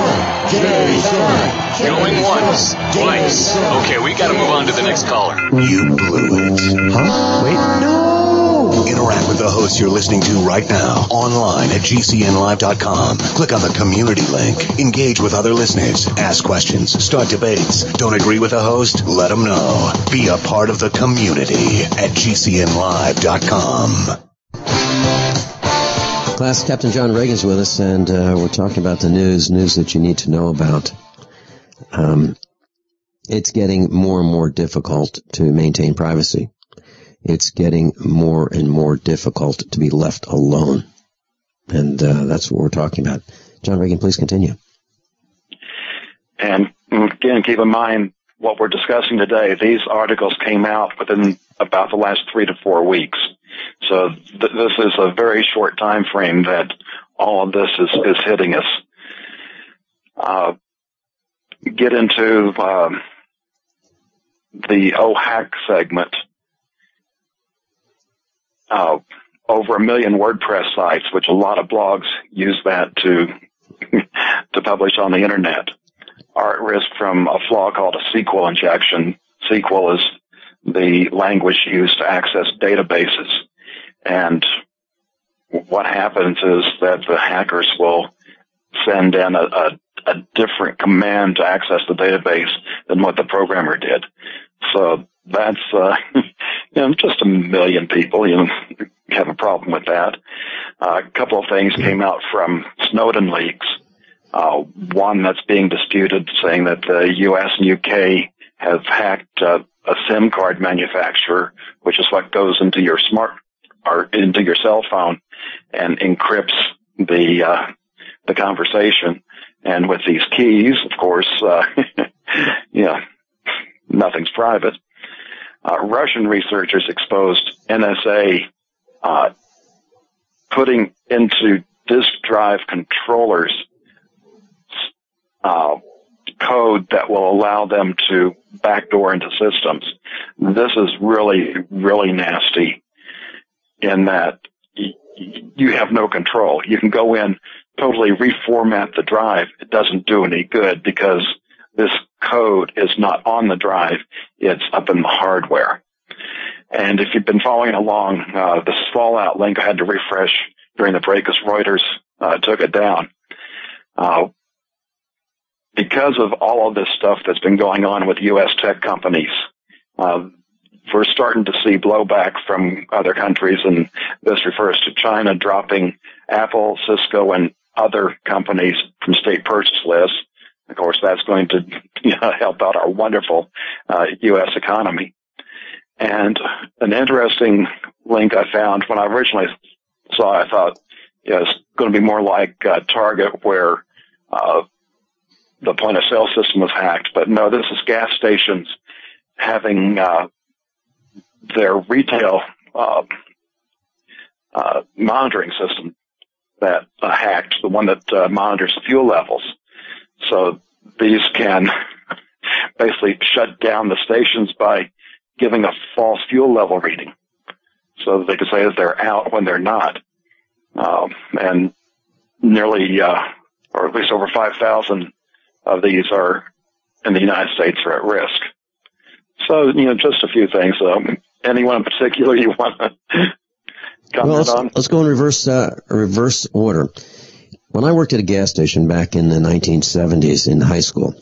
Going once, twice. Okay, we gotta move on to the next caller.
You blew it.
Huh? Wait, no!
Interact with the hosts you're listening to right now, online at GCNlive.com. Click on the community link. Engage with other listeners. Ask questions. Start debates. Don't agree with the host? Let them know. Be a part of the community at GCNlive.com.
Class Captain John Regan's with us, and we're talking about the news that you need to know about. It's getting more and more difficult to maintain privacy. It's getting more and more difficult to be left alone. And that's what we're talking about. John Regan, please continue.
And again, keep in mind, what we're discussing today, these articles came out within about the last 3 to 4 weeks. So this is a very short time frame that all of this is hitting us. Get into the hack segment. Over 1 million WordPress sites, which a lot of blogs use that to publish on the internet, are at risk from a flaw called a SQL injection. SQL is the language used to access databases. And what happens is that the hackers will send in a different command to access the database than what the programmer did. So that's just 1 million people. You have a problem with that. A couple of things came out from Snowden leaks. One that's being disputed, saying that the U.S. and U.K. have hacked a SIM card manufacturer, which is what goes into your into your cell phone and encrypts the conversation. And with these keys, of course, nothing's private. Russian researchers exposed NSA putting into disk drive controllers code that will allow them to backdoor into systems. This is really, really nasty in that you have no control. You can go in, totally reformat the drive. It doesn't do any good because this code is not on the drive. It's up in the hardware. And if you've been following along, this Fallout link I had to refresh during the break as Reuters took it down. Because of all of this stuff that's been going on with U.S. tech companies, we're starting to see blowback from other countries, and this refers to China dropping Apple, Cisco, and other companies from state purchase lists. Of course, that's going to help out our wonderful U.S. economy. And an interesting link I found when I originally saw it, I thought it's going to be more like Target, where the point-of-sale system was hacked. But no, this is gas stations having their retail monitoring system that hacked, the one that monitors the fuel levels. So these can basically shut down the stations by giving a false fuel level reading, so that they can say that they're out when they're not. And nearly, or at least over 5,000 of these are in the United States are at risk. So, just a few things. Anyone in particular you want to comment on?
Let's go in reverse order. When I worked at a gas station back in the 1970s in high school,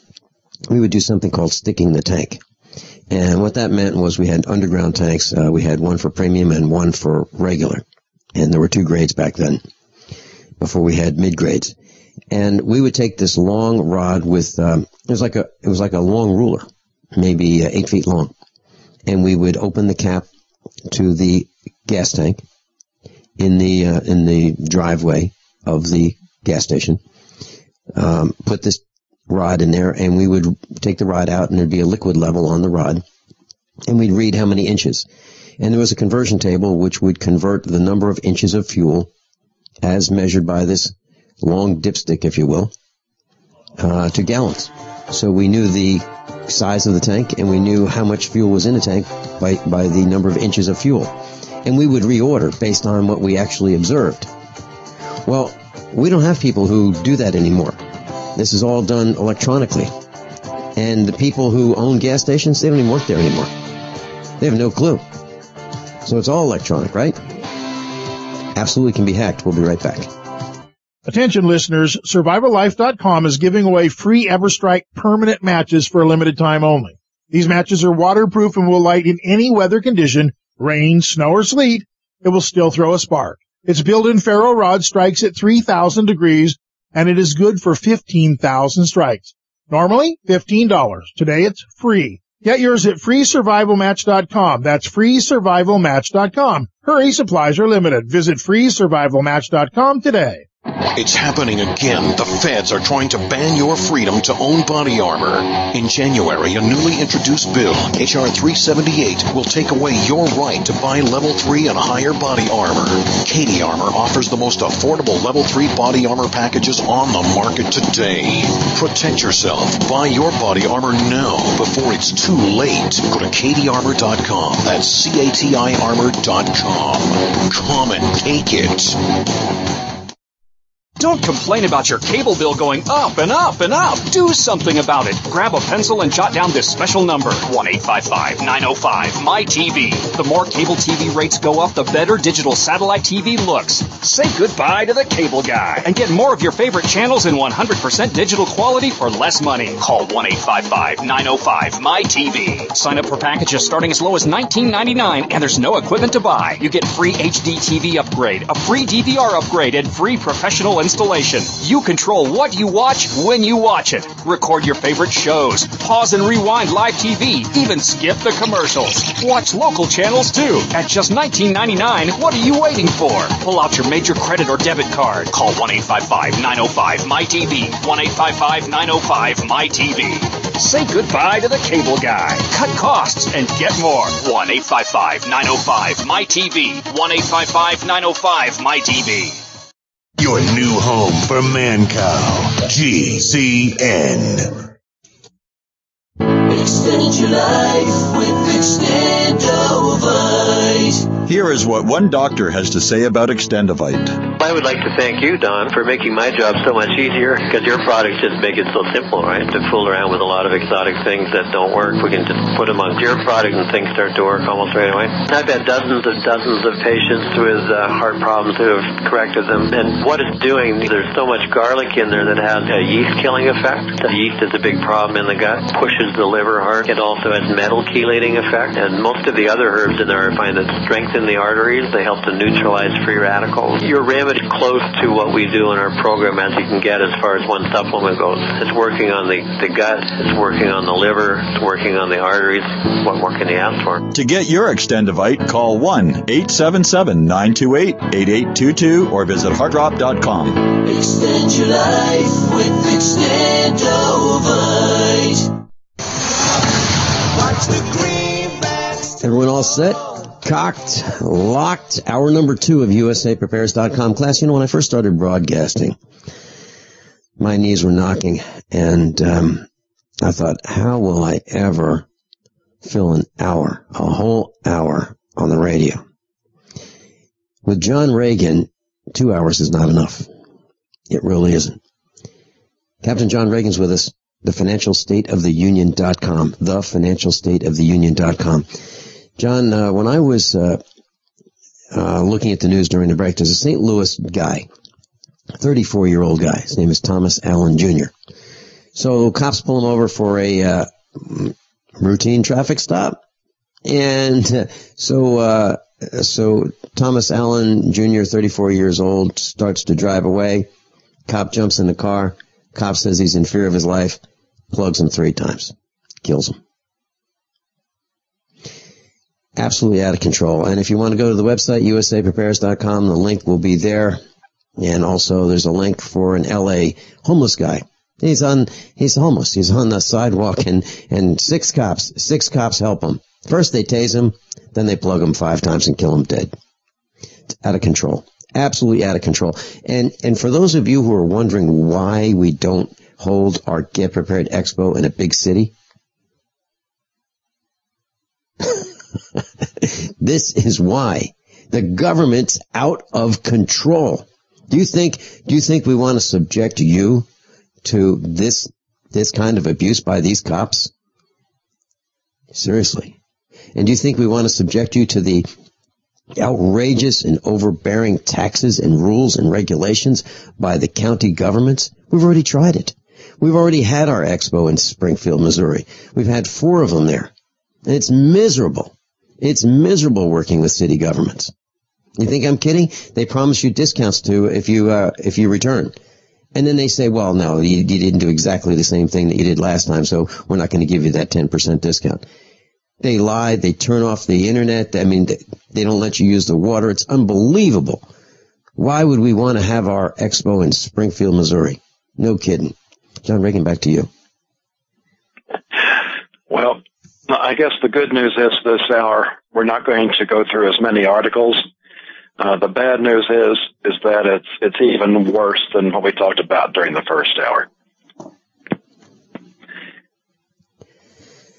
we would do something called sticking the tank. And what that meant was we had underground tanks. We had one for premium and one for regular. And there were 2 grades back then, before we had mid-grades. And we would take this long rod with, it was like a long ruler, maybe 8 feet long. And we would open the cap to the gas tank in the driveway of the gas station, put this rod in there, and we would take the rod out, and there'd be a liquid level on the rod, and we'd read how many inches. And there was a conversion table which would convert the number of inches of fuel as measured by this long dipstick, if you will, to gallons. So we knew the size of the tank, and we knew how much fuel was in the tank by the number of inches of fuel. And we would reorder based on what we actually observed. Well, we don't have people who do that anymore. This is all done electronically. And the people who own gas stations, they don't even work there anymore. They have no clue. So it's all electronic, right? Absolutely can be hacked. We'll be right back.
Attention listeners, SurvivalLife.com is giving away free EverStrike permanent matches for a limited time only. These matches are waterproof and will light in any weather condition, rain, snow, or sleet. It will still throw a spark. Its built-in ferro rod strikes at 3,000 degrees, and it is good for 15,000 strikes. Normally, $15. Today, it's free. Get yours at freesurvivalmatch.com. That's freesurvivalmatch.com. Hurry, supplies are limited. Visit freesurvivalmatch.com today.
It's happening again. The feds are trying to ban your freedom to own body armor. In January, a newly introduced bill, H.R. 378, will take away your right to buy Level 3 and higher body armor. Katie Armor offers the most affordable Level 3 body armor packages on the market today. Protect yourself. Buy your body armor now before it's too late. Go to katiearmor.com. That's CATI armor.com. Come and take it.
Don't complain about your cable bill going up and up and up. Do something about it. Grab a pencil and jot down this special number, 1-855-905-MY-TV. The more cable TV rates go up, the better digital satellite TV looks. Say goodbye to the cable guy and get more of your favorite channels in 100% digital quality for less money. Call 1-855-905-MY-TV. Sign up for packages starting as low as $19.99, and there's no equipment to buy. You get free HD TV upgrade, a free DVR upgrade, and free professional installation. You control what you watch when you watch it. Record your favorite shows. Pause and rewind live TV. Even skip the commercials. Watch local channels too. At just $19.99, what are you waiting for? Pull out your major credit or debit card. Call 1-855-905-MY-TV. 1-855-905-MY-TV. Say goodbye to the cable guy. Cut costs and get more. 1-855-905-MY-TV. 1-855-905-MY-TV.
Your new home for Man Cow. GCN.
Extend your life with Extendovite.
Here is what one doctor has to say about Extendovite.
I would like to thank you, Don, for making my job so much easier, because your products just make it so simple, right? To fool around with a lot of exotic things that don't work, we can just put them on your product and things start to work almost right away. I've had dozens of patients with heart problems who have corrected them, and what it's doing, there's so much garlic in there that has a yeast-killing effect. The yeast is a big problem in the gut, pushes the liver hard. It also has metal chelating effect, and most of the other herbs in there I find that strengthen the arteries. They help to neutralize free radicals. Your remedy close to what we do in our program as you can get as far as one supplement goes. It's working on the gut, it's working on the liver, it's working on the arteries. What more can you ask for?
To get your Extendovite, call 1-877-928-8822 or visit heartdrop.com.
Extend your life with Extendovite. Watch the greenbacks.
Everyone all set? Cocked, locked. Hour number 2 of USAPrepares.com. Class, you know, when I first started broadcasting, my knees were knocking, and I thought, how will I ever fill an hour, a whole hour on the radio? With John Regan, 2 hours is not enough. It really isn't. Captain John Regan's with us, thefinancialstateoftheunion.com, thefinancialstateoftheunion.com. John, when I was looking at the news during the break, there's a St. Louis guy, 34-year-old guy. His name is Thomas Allen Jr. So cops pull him over for a routine traffic stop. And so Thomas Allen Jr., 34 years old, starts to drive away. Cop jumps in the car. Cop says he's in fear of his life, plugs him 3 times, kills him. Absolutely out of control. And if you want to go to the website, usaprepares.com, the link will be there. And also there's a link for an LA homeless guy. He's homeless. He's on the sidewalk, and 6 cops help him. First they tase him, then they plug him 5 times and kill him dead. It's out of control. Absolutely out of control. And for those of you who are wondering why we don't hold our Get Prepared Expo in a big city, this is why. The government's out of control. Do you think we want to subject you to this kind of abuse by these cops? Seriously. And do you think we want to subject you to the outrageous and overbearing taxes and rules and regulations by the county governments? We've already tried it. We've already had our expo in Springfield, Missouri. We've had 4 of them there. And it's miserable. It's miserable working with city governments. You think I'm kidding? They promise you discounts too if you return. And then they say, well, no, you didn't do exactly the same thing that you did last time, so we're not going to give you that 10% discount. They lie. They turn off the internet. I mean, they don't let you use the water. It's unbelievable Why would we want to have our expo in Springfield, Missouri? No kidding. John Regan, back to you.
Well, I guess the good news is this hour we're not going to go through as many articles. The bad news is that it's even worse than what we talked about during the first hour.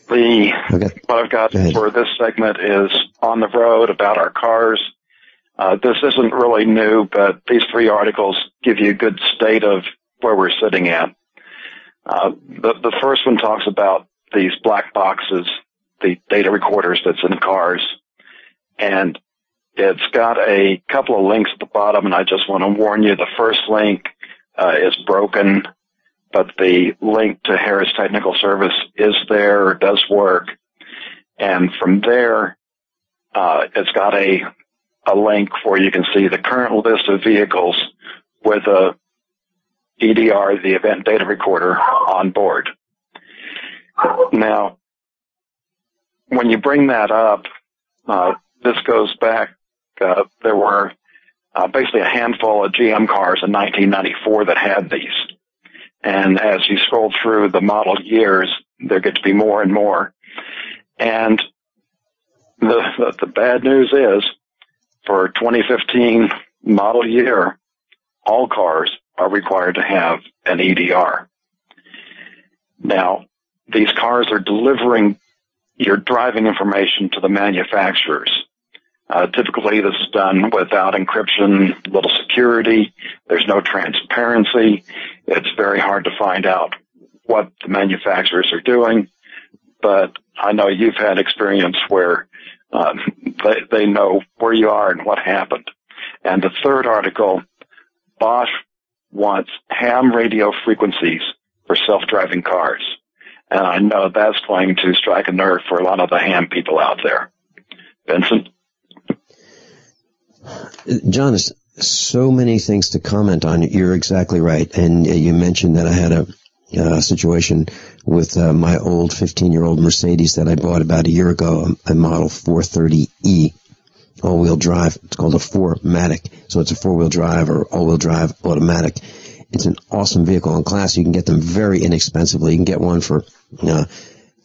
What I've got for this segment is on the road about our cars. This isn't really new, but these three articles give you a good state of where we're sitting at. The first one talks about these black boxes, the data recorders that's in cars, and it's got a couple of links at the bottom, and I just want to warn you, the first link is broken, but the link to Harris Technical Service is there, does work, and from there, it's got a link where you can see the current list of vehicles with a EDR, the event data recorder, on board. Now, when you bring that up, this goes back, there were basically a handful of GM cars in 1994 that had these. And as you scroll through the model years, there get to be more and more. And the bad news is, for 2015 model year, all cars are required to have an EDR. Now, these cars are delivering your driving information to the manufacturers. Typically, this is done without encryption, little security. There's no transparency. It's very hard to find out what the manufacturers are doing. But I know you've had experience where they know where you are and what happened. And the third article, Bosch wants ham radio frequencies for self-driving cars. And I know that's going to strike a nerve for a lot of the ham people out there. Vincent?
John, there's so many things to comment on. You're exactly right. And you mentioned that I had a situation with my old 15-year-old Mercedes that I bought about a year ago, a Model 430E, all-wheel drive. It's called a 4MATIC. So it's a four-wheel drive or all-wheel drive automatic. It's an awesome vehicle in class. You can get them very inexpensively. You can get one for $3,000,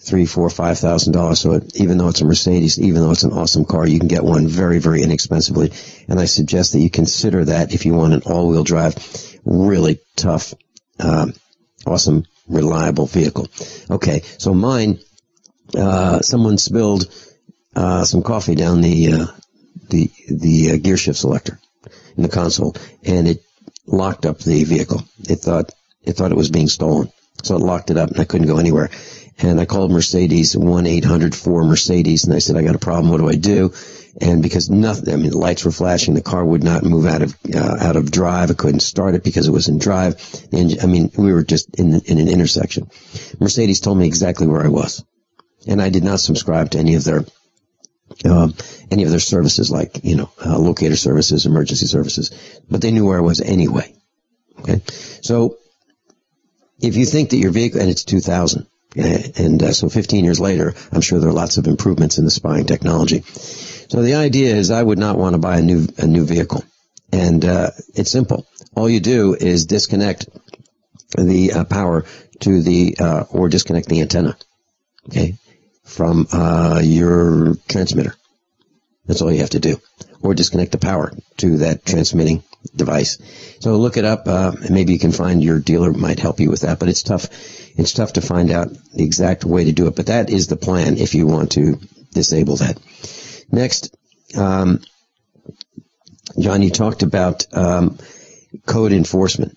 $4,000, $5,000. So even though it's a Mercedes, even though it's an awesome car, you can get one very, very inexpensively. And I suggest that you consider that if you want an all-wheel drive, really tough, awesome, reliable vehicle. Okay, so mine, someone spilled some coffee down the gear shift selector in the console, and it locked up the vehicle. It thought it was being stolen, so it locked it up, and I couldn't go anywhere. And I called Mercedes, 1-800-4-MERCEDES, and I said, I got a problem. What do I do? And because nothing, the lights were flashing, the car would not move out of drive. I couldn't start it because it was in drive. We were just in an intersection. Mercedes told me exactly where I was, and I did not subscribe to any of their services, like locator services, emergency services, but they knew where I was anyway. Okay, so if you think that your vehicle, and it's 2000. So 15 years later, I'm sure there are lots of improvements in the spying technology. So the idea is I would not want to buy a new vehicle. And it's simple. All you do is disconnect the power to or disconnect the antenna, okay, from your transmitter. That's all you have to do. Or disconnect the power to that transmitting device. So look it up. Maybe you can find your dealer might help you with that, but it's tough. It's tough to find out the exact way to do it, but that is the plan if you want to disable that. Next, John, you talked about code enforcement.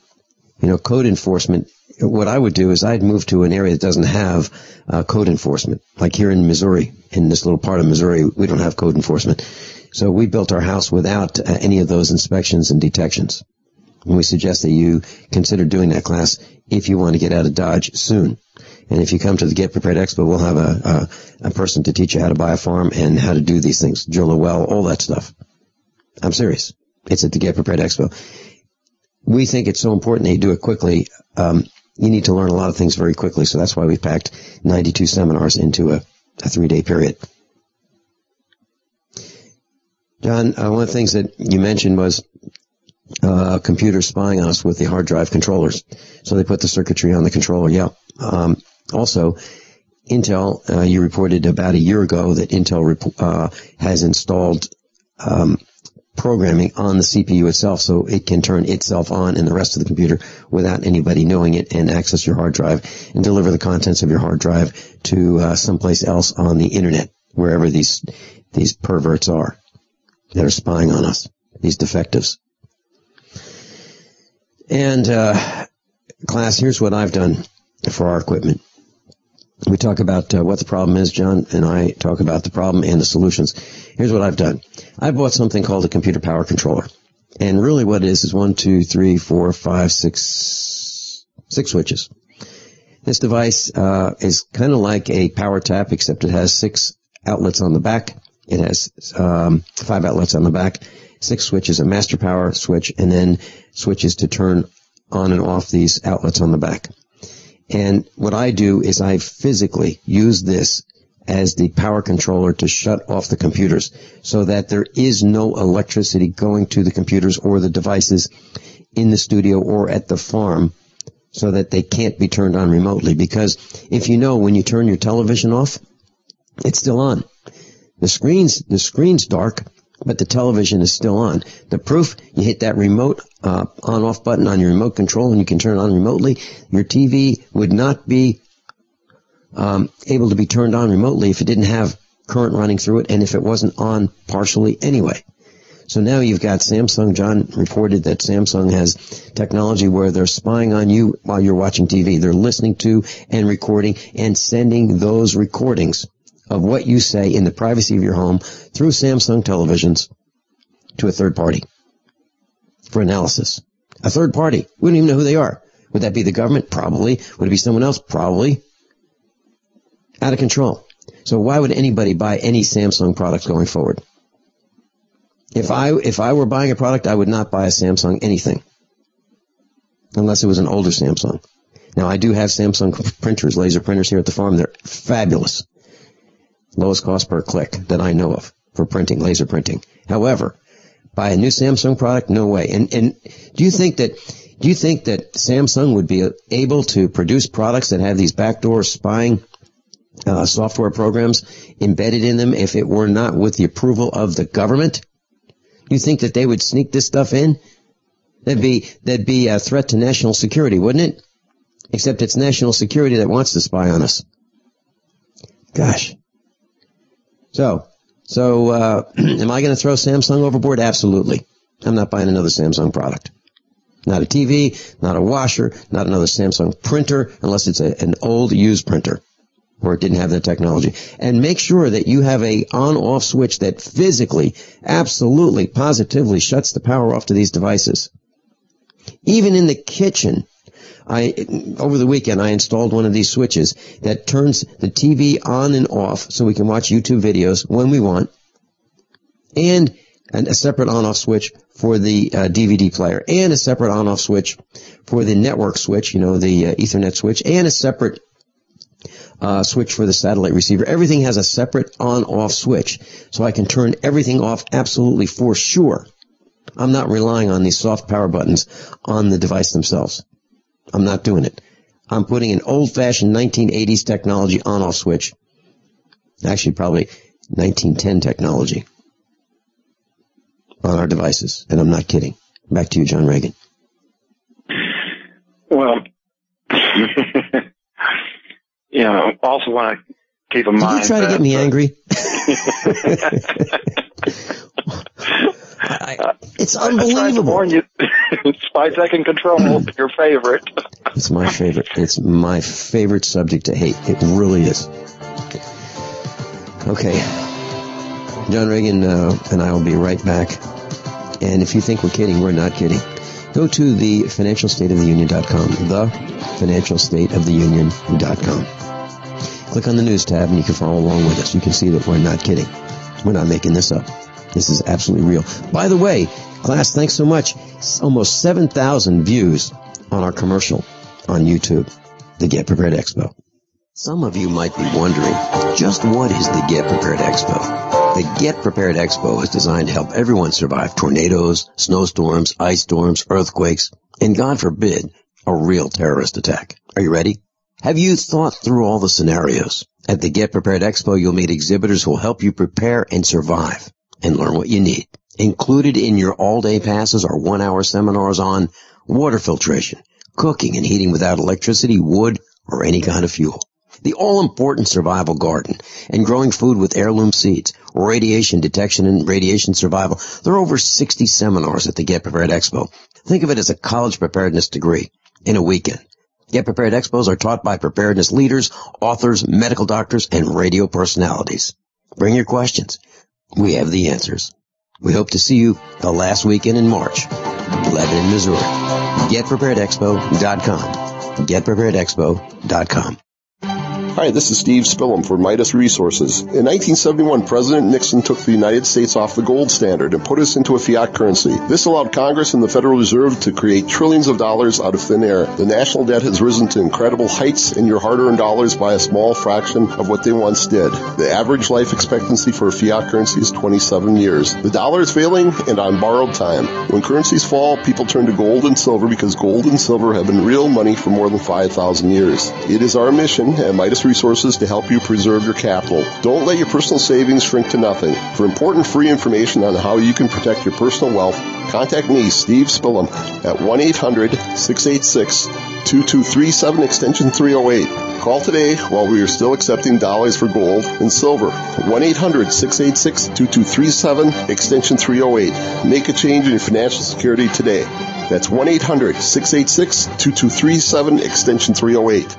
Code enforcement, what I would do is I'd move to an area that doesn't have code enforcement. Like here in Missouri, in this little part of Missouri, we don't have code enforcement. So we built our house without any of those inspections and detections. And we suggest that you consider doing that class if you want to get out of Dodge soon. And if you come to the Get Prepared Expo, we'll have a person to teach you how to buy a farm and how to do these things, drill a well, all that stuff. I'm serious. It's at the Get Prepared Expo. We think it's so important that you do it quickly. You need to learn a lot of things very quickly, so that's why we packed 92 seminars into a 3-day period. John, one of the things that you mentioned was computers spying on us with the hard drive controllers. So they put the circuitry on the controller. Yeah. Also, Intel, you reported about a year ago that Intel has installed programming on the CPU itself, so it can turn itself on in the rest of the computer without anybody knowing it, and access your hard drive and deliver the contents of your hard drive to someplace else on the internet, wherever these perverts are that are spying on us, these defectives. And class, here's what I've done for our equipment. We talk about what the problem is, John, and I talk about the problem and the solutions. Here's what I've done. I bought something called a computer power controller. And really what it is 1, 2, 3, 4, 5, 6 switches. This device is kind of like a power tap, except it has 6 outlets on the back. It has 5 outlets on the back, 6 switches, a master power switch, and then switches to turn on and off these outlets on the back. And what I do is I physically use this as the power controller to shut off the computers so that there is no electricity going to the computers or the devices in the studio or at the farm, so that they can't be turned on remotely. Because if you know, when you turn your television off, it's still on. The screen's dark, but the television is still on. The proof, you hit that remote on-off button on your remote control and you can turn it on remotely. Your TV would not be able to be turned on remotely if it didn't have current running through it and if it wasn't on partially anyway. So now you've got Samsung. John reported that Samsung has technology where they're spying on you while you're watching TV. They're listening to and recording and sending those recordings of what you say in the privacy of your home through Samsung televisions to a third party for analysis. A third party. We don't even know who they are. Would that be the government? Probably. Would it be someone else? Probably. Out of control. So why would anybody buy any Samsung products going forward? If I were buying a product, I would not buy a Samsung anything. Unless it was an older Samsung. Now, I do have Samsung printers, laser printers here at the farm. They're fabulous. Lowest cost per click that I know of for printing, laser printing. However, buy a new Samsung product? No way. And do you think that Samsung would be able to produce products that have these backdoor spying software programs embedded in them if it were not with the approval of the government? Do you think that they would sneak this stuff in? That'd be a threat to national security, wouldn't it? Except it's national security that wants to spy on us. Gosh. So, am I going to throw Samsung overboard? Absolutely. I'm not buying another Samsung product. Not a TV, not a washer, not another Samsung printer, unless it's an old used printer where it didn't have that technology. And make sure that you have a on-off switch that physically, absolutely, positively shuts the power off to these devices. Even in the kitchen, over the weekend, I installed one of these switches that turns the TV on and off so we can watch YouTube videos when we want, and a separate on-off switch for the DVD player, and a separate on-off switch for the network switch, the Ethernet switch, and a separate switch for the satellite receiver. Everything has a separate on-off switch, so I can turn everything off absolutely for sure. I'm not relying on these soft power buttons on the device themselves. I'm not doing it. I'm putting an old-fashioned 1980s technology on-off switch. Actually, probably 1910 technology on our devices. And I'm not kidding. Back to you, John Regan.
Well, also want to keep in mind.
Did you try to get me angry? It's unbelievable.
I tried to warn you. 5-second control, your favorite.
It's my favorite. It's my favorite subject to hate. It really is. Okay. John Regan and I will be right back. And if you think we're kidding, we're not kidding. Go to the financialstateoftheunion.com, thefinancialstateoftheunion.com. Click on the news tab and you can follow along with us. You can see that we're not kidding. We're not making this up. This is absolutely real. By the way, class, thanks so much. Almost 7,000 views on our commercial on YouTube, the Get Prepared Expo. Some of you might be wondering, just what is the Get Prepared Expo? The Get Prepared Expo is designed to help everyone survive tornadoes, snowstorms, ice storms, earthquakes, and God forbid, a real terrorist attack. Are you ready? Have you thought through all the scenarios? At the Get Prepared Expo, you'll meet exhibitors who will help you prepare and survive and learn what you need. Included in your all-day passes are 1-hour seminars on water filtration, cooking and heating without electricity, wood, or any kind of fuel, the all-important survival garden, and growing food with heirloom seeds, radiation detection and radiation survival. There are over 60 seminars at the Get Prepared Expo. Think of it as a college preparedness degree in a weekend. Get Prepared Expos are taught by preparedness leaders, authors, medical doctors, and radio personalities. Bring your questions. We have the answers. We hope to see you the last weekend in March. Lebanon, Missouri. GetPreparedExpo.com. GetPreparedExpo.com.
Hi, this is Steve Spillum for Midas Resources. In 1971, President Nixon took the United States off the gold standard and put us into a fiat currency. This allowed Congress and the Federal Reserve to create trillions of dollars out of thin air. The national debt has risen to incredible heights, and your hard-earned dollars by a small fraction of what they once did. The average life expectancy for a fiat currency is 27 years. The dollar is failing and on borrowed time. When currencies fall, people turn to gold and silver because gold and silver have been real money for more than 5,000 years. It is our mission at Midas Resources to help you preserve your capital. Don't let your personal savings shrink to nothing. For important free information on how you can protect your personal wealth, contact me, Steve Spillum, at 1-800-686-2237, extension 308. Call today while we are still accepting dollars for gold and silver. 1-800-686-2237, extension 308. Make a change in your financial security today. That's 1-800-686-2237, extension 308.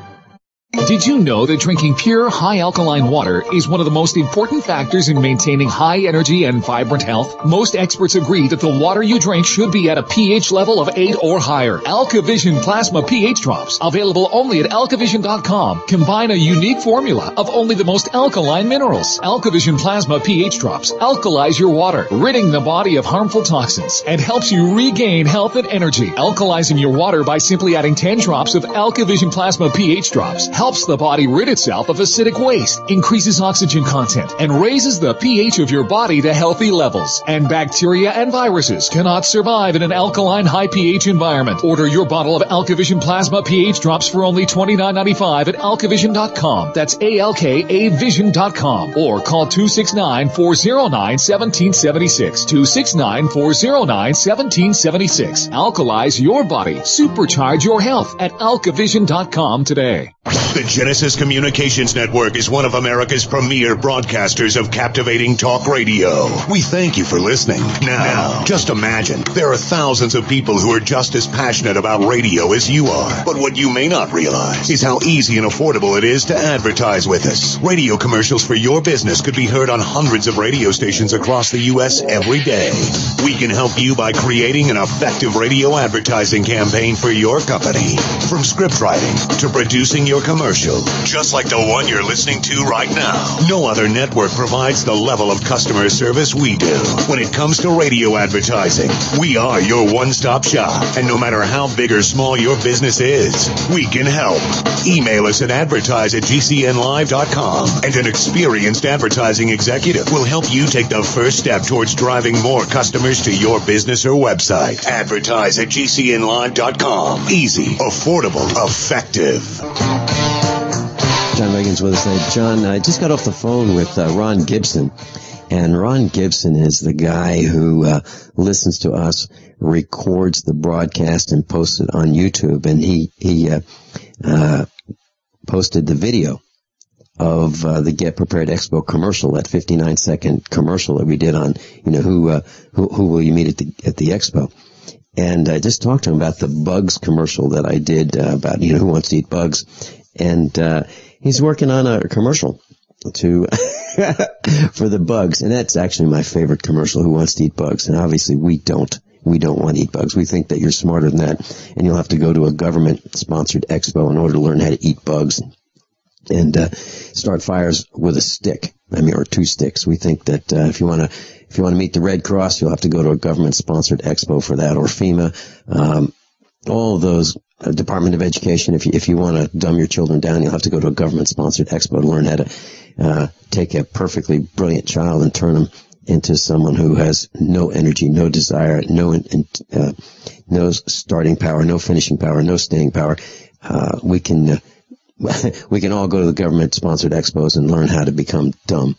Did you know that drinking pure, high-alkaline water is one of the most important factors in maintaining high energy and vibrant health? Most experts agree that the water you drink should be at a pH level of 8 or higher. AlkaVision Plasma pH Drops, available only at alkavision.com, combine a unique formula of only the most alkaline minerals. AlkaVision Plasma pH Drops alkalize your water, ridding the body of harmful toxins, and helps you regain health and energy. Alkalizing your water by simply adding 10 drops of AlkaVision Plasma pH Drops helps the body rid itself of acidic waste, increases oxygen content, and raises the pH of your body to healthy levels. And bacteria and viruses cannot survive in an alkaline high pH environment. Order your bottle of AlkaVision Plasma pH Drops for only $29.95 at alkavision.com. That's ALKAvision.com. Or call 269-409-1776. 269-409-1776. Alkalize your body. Supercharge your health at alkavision.com today.
The Genesis Communications Network is one of America's premier broadcasters of captivating talk radio. We thank you for listening. Now, just imagine, there are thousands of people who are just as passionate about radio as you are. But what you may not realize is how easy and affordable it is to advertise with us. Radio commercials for your business could be heard on hundreds of radio stations across the U.S. every day. We can help you by creating an effective radio advertising campaign for your company. From script writing to producing your commercial, just like the one you're listening to right now. No other network provides the level of customer service we do. When it comes to radio advertising, we are your one-stop shop. And no matter how big or small your business is, we can help. Email us at advertise@gcnlive.com, and an experienced advertising executive will help you take the first step towards driving more customers to your business or website. Advertise@gcnlive.com. Easy, affordable, effective.
John Regan's with us today. John, I just got off the phone with Ron Gibson, and Ron Gibson is the guy who listens to us, records the broadcast, and posts it on YouTube. And he posted the video of the Get Prepared Expo commercial, that 59-second commercial that we did on, who will you meet at the expo. And I just talked to him about the bugs commercial that I did about, who wants to eat bugs. And he's working on a commercial to for the bugs. And that's actually my favorite commercial, Who Wants to Eat Bugs. And obviously we don't want to eat bugs. We think that you're smarter than that. And you'll have to go to a government-sponsored expo in order to learn how to eat bugs and start fires with a stick. Or 2 sticks. We think that if you want to meet the Red Cross, you'll have to go to a government-sponsored expo for that, or FEMA. All of those, Department of Education. If you want to dumb your children down, you'll have to go to a government-sponsored expo to learn how to take a perfectly brilliant child and turn them into someone who has no energy, no desire, no starting power, no finishing power, no staying power. We can all go to the government-sponsored expos and learn how to become dumb.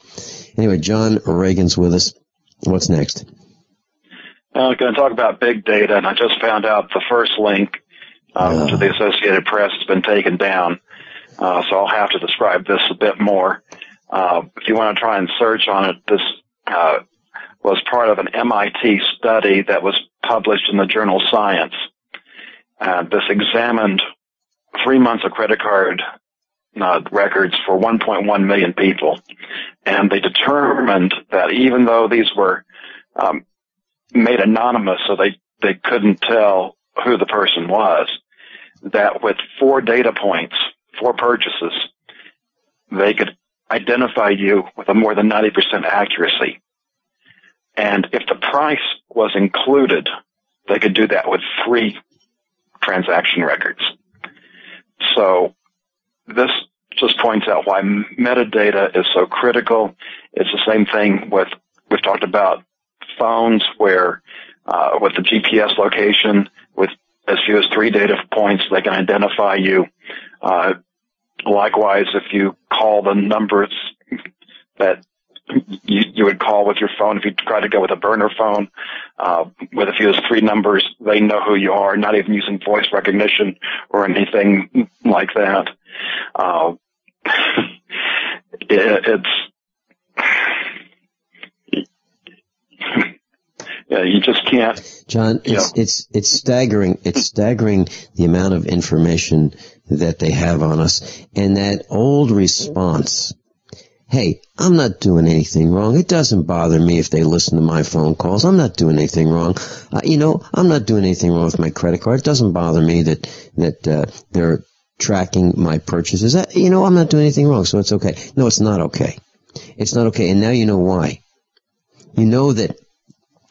Anyway, John Regan's with us. What's next?
I'm going to talk about big data, and I just found out the first link to the Associated Press has been taken down, so I'll have to describe this a bit more. If you want to try and search on it, this was part of an MIT study that was published in the journal Science. This examined 3 months of credit card records for 1.1 million people, and they determined that even though these were made anonymous, so they couldn't tell who the person was, that with 4 data points, 4 purchases, they could identify you with a more than 90% accuracy. And if the price was included, they could do that with 3 transaction records. So this just points out why metadata is so critical. It's the same thing we've talked about phones where with the GPS location, with as few as 3 data points, they can identify you. Likewise, if you call the numbers that you would call with your phone, if you try to go with a burner phone, with as few as 3 numbers, they know who you are, not even using voice recognition or anything like that. You just can't.
John, it's staggering. It's staggering the amount of information that they have on us. And that old response, hey, I'm not doing anything wrong. It doesn't bother me if they listen to my phone calls. I'm not doing anything wrong. I'm not doing anything wrong with my credit card. It doesn't bother me that they're tracking my purchases. I'm not doing anything wrong, so it's okay. No, it's not okay. It's not okay. And now you know why. You know that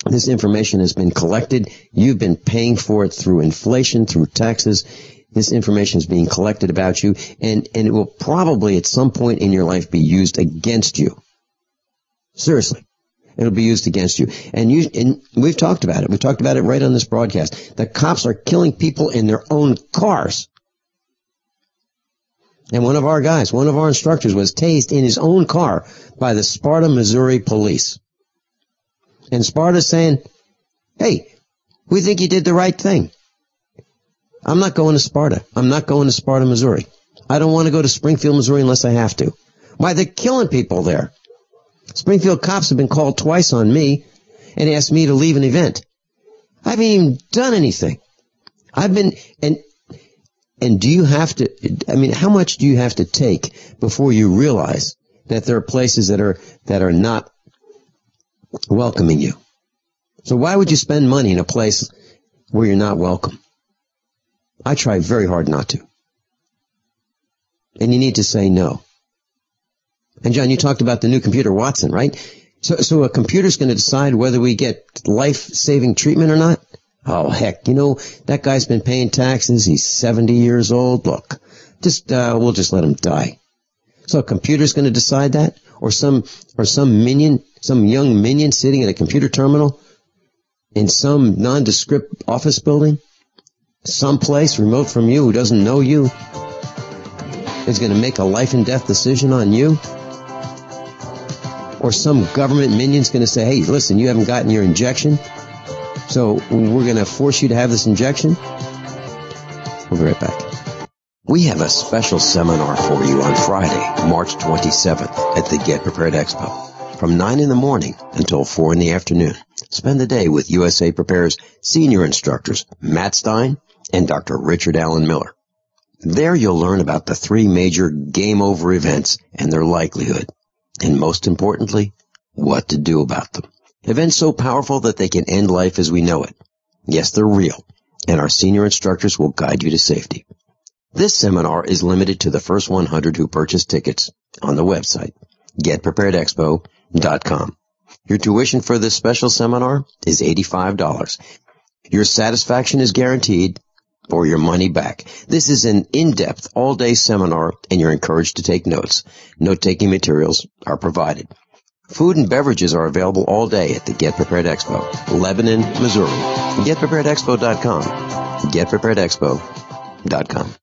this information has been collected. You've been paying for it through inflation, through taxes. This information is being collected about you, and it will probably at some point in your life be used against you. Seriously. It'll be used against you. And we've talked about it. We talked about it right on this broadcast. The cops are killing people in their own cars. And one of our instructors was tased in his own car by the Sparta, Missouri police. And Sparta's saying, hey, we think you did the right thing. I'm not going to Sparta. I'm not going to Sparta, Missouri. I don't want to go to Springfield, Missouri unless I have to. Why, they're killing people there. Springfield cops have been called twice on me and asked me to leave an event. I haven't even done anything. And do you have to, how much do you have to take before you realize that there are places that are not welcoming you? So why would you spend money in a place where you're not welcome? I try very hard not to. And you need to say no. And John, you talked about the new computer, Watson, right? So a computer's going to decide whether we get life-saving treatment or not? Oh, heck, that guy's been paying taxes. He's 70 years old. Look, we'll just let him die. So a computer's going to decide that? Or some young minion sitting at a computer terminal in some nondescript office building, someplace remote from you who doesn't know you, is going to make a life and death decision on you? Or some government minion's going to say, hey, listen, you haven't gotten your injection, so we're going to force you to have this injection? We'll be right back. We have a special seminar for you on Friday, March 27th at the Get Prepared Expo. From 9 in the morning until 4 in the afternoon. Spend the day with USA Prepare's senior instructors, Matt Stein and Dr. Richard Allen Miller. There you'll learn about the 3 major game over events and their likelihood. And most importantly, what to do about them. Events so powerful that they can end life as we know it. Yes, they're real, and our senior instructors will guide you to safety. This seminar is limited to the first 100 who purchase tickets on the website, getpreparedexpo.com. Your tuition for this special seminar is $85. Your satisfaction is guaranteed, or your money back. This is an in-depth, all-day seminar, and you're encouraged to take notes. Note-taking materials are provided. Food and beverages are available all day at the Get Prepared Expo, Lebanon, Missouri. GetPreparedExpo.com. GetPreparedExpo.com.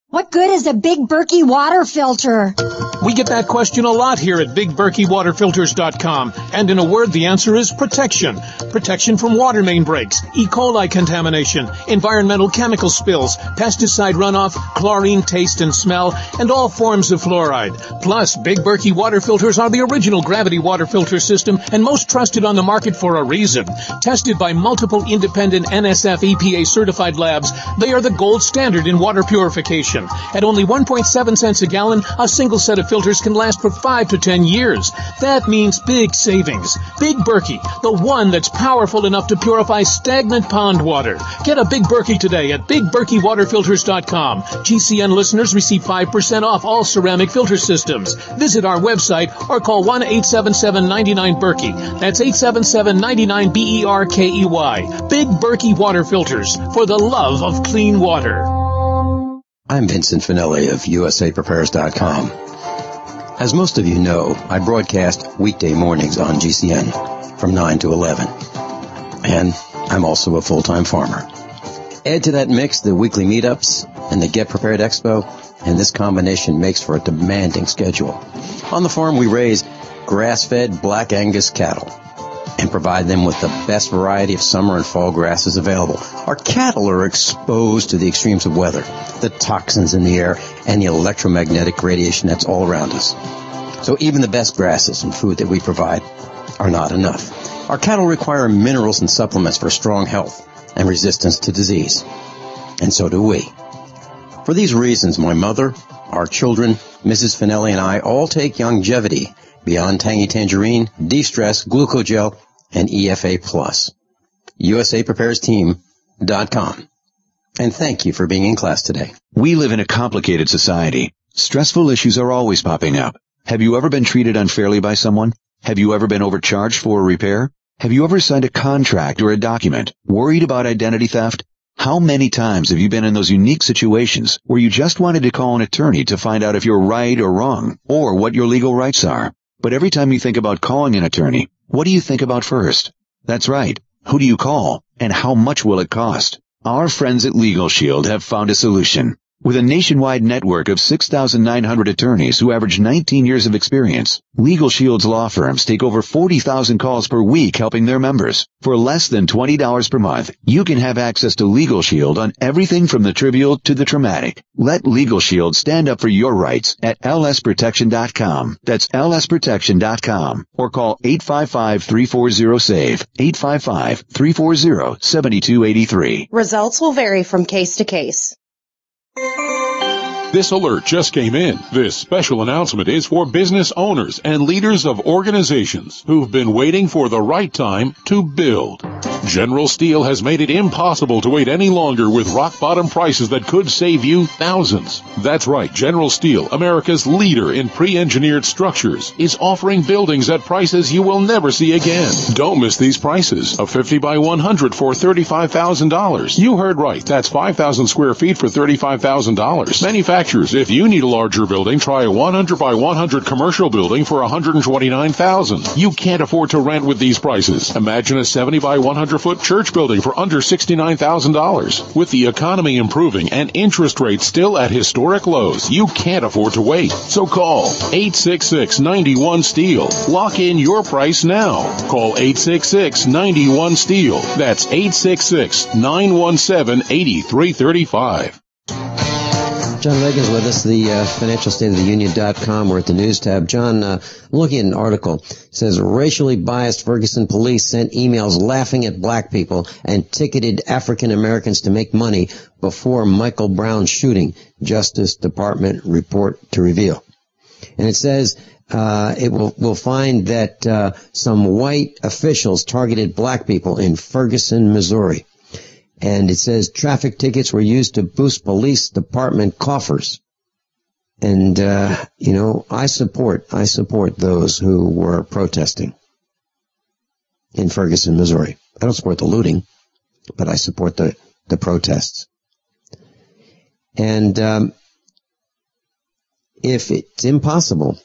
What good is a big Berkey water filter?
We get that question a lot here at BigBerkeyWaterFilters.com. And in a word, the answer is protection. Protection from water main breaks, E. coli contamination, environmental chemical spills, pesticide runoff, chlorine taste and smell, and all forms of fluoride. Plus, Big Berkey water filters are the original gravity water filter system and most trusted on the market for a reason. Tested by multiple independent NSF EPA certified labs, they are the gold standard in water purification. At only 1.7 cents a gallon, a single set of filters can last for 5 to 10 years. That means big savings. Big Berkey, the one that's powerful enough to purify stagnant pond water. Get a Big Berkey today at BigBerkeyWaterFilters.com. GCN listeners receive 5% off all ceramic filter systems. Visit our website or call 1-877-99-BERKEY. That's 877-99-BERKEY. Big Berkey Water Filters, for the love of clean water.
I'm Vincent Finelli of USAPrepares.com. As most of you know, I broadcast weekday mornings on GCN from 9 to 11. And I'm also a full-time farmer. Add to that mix the weekly meetups and the Get Prepared Expo, and this combination makes for a demanding schedule. On the farm, we raise grass-fed Black Angus cattle and provide them with the best variety of summer and fall grasses available. Our cattle are exposed to the extremes of weather, the toxins in the air, and the electromagnetic radiation that's all around us. So even the best grasses and food that we provide are not enough. Our cattle require minerals and supplements for strong health and resistance to disease. And so do we. For these reasons, my mother, our children, Mrs. Finelli, and I all take Longevity, Beyond Tangy Tangerine, De-Stress, Glucogel, and EFA Plus. USAPreparesTeam.com. And thank you for being in class today.
We live in a complicated society. Stressful issues are always popping up. Have you ever been treated unfairly by someone? Have you ever been overcharged for a repair? Have you ever signed a contract or a document? Worried about identity theft? How many times have you been in those unique situations where you just wanted to call an attorney to find out if you're right or wrong, or what your legal rights are? But every time you think about calling an attorney, what do you think about first? That's right. Who do you call? And how much will it cost? Our friends at Legal Shield have found a solution. With a nationwide network of 6,900 attorneys who average 19 years of experience, Legal Shield's law firms take over 40,000 calls per week helping their members. For less than $20 per month, you can have access to Legal Shield on everything from the trivial to the traumatic. Let Legal Shield stand up for your rights at lsprotection.com. That's lsprotection.com. Or call 855-340-SAVE, 855-340-7283.
Results will vary from case to case.
This alert just came in. This special announcement is for business owners and leaders of organizations who've been waiting for the right time to build. General Steel has made it impossible to wait any longer with rock-bottom prices that could save you thousands. That's right, General Steel, America's leader in pre-engineered structures, is offering buildings at prices you will never see again. Don't miss these prices. A 50 by 100 for $35,000. You heard right. That's 5,000 square feet for $35,000. Manufacturers, if you need a larger building, try a 100 by 100 commercial building for $129,000. You can't afford to rent with these prices. Imagine a 70 by 100-foot church building for under $69,000. With the economy improving and interest rates still at historic lows, you can't afford to wait. So call 866-91-STEEL. Lock in your price now. Call 866-91-STEEL. That's 866-917-8335.
John Regan's with us, the financialstateoftheunion.com. We're at the news tab. John, looking at an article, says racially biased Ferguson police sent emails laughing at black people and ticketed African Americans to make money before Michael Brown's shooting. Justice Department report to reveal. And it says we'll find that some white officials targeted black people in Ferguson, Missouri. And it says traffic tickets were used to boost police department coffers. And, I support those who were protesting in Ferguson, Missouri. I don't support the looting, but I support the protests. And if it's impossible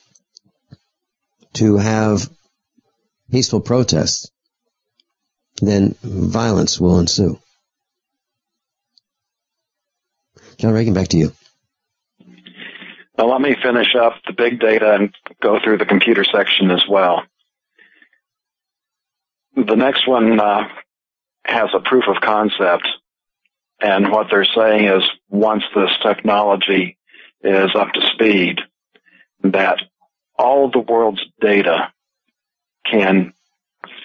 to have peaceful protests, then violence will ensue. John Regan, back to you.
Now, let me finish up the big data and go through the computer section as well. The next one has a proof of concept, and what they're saying is once this technology is up to speed, that all the world's data can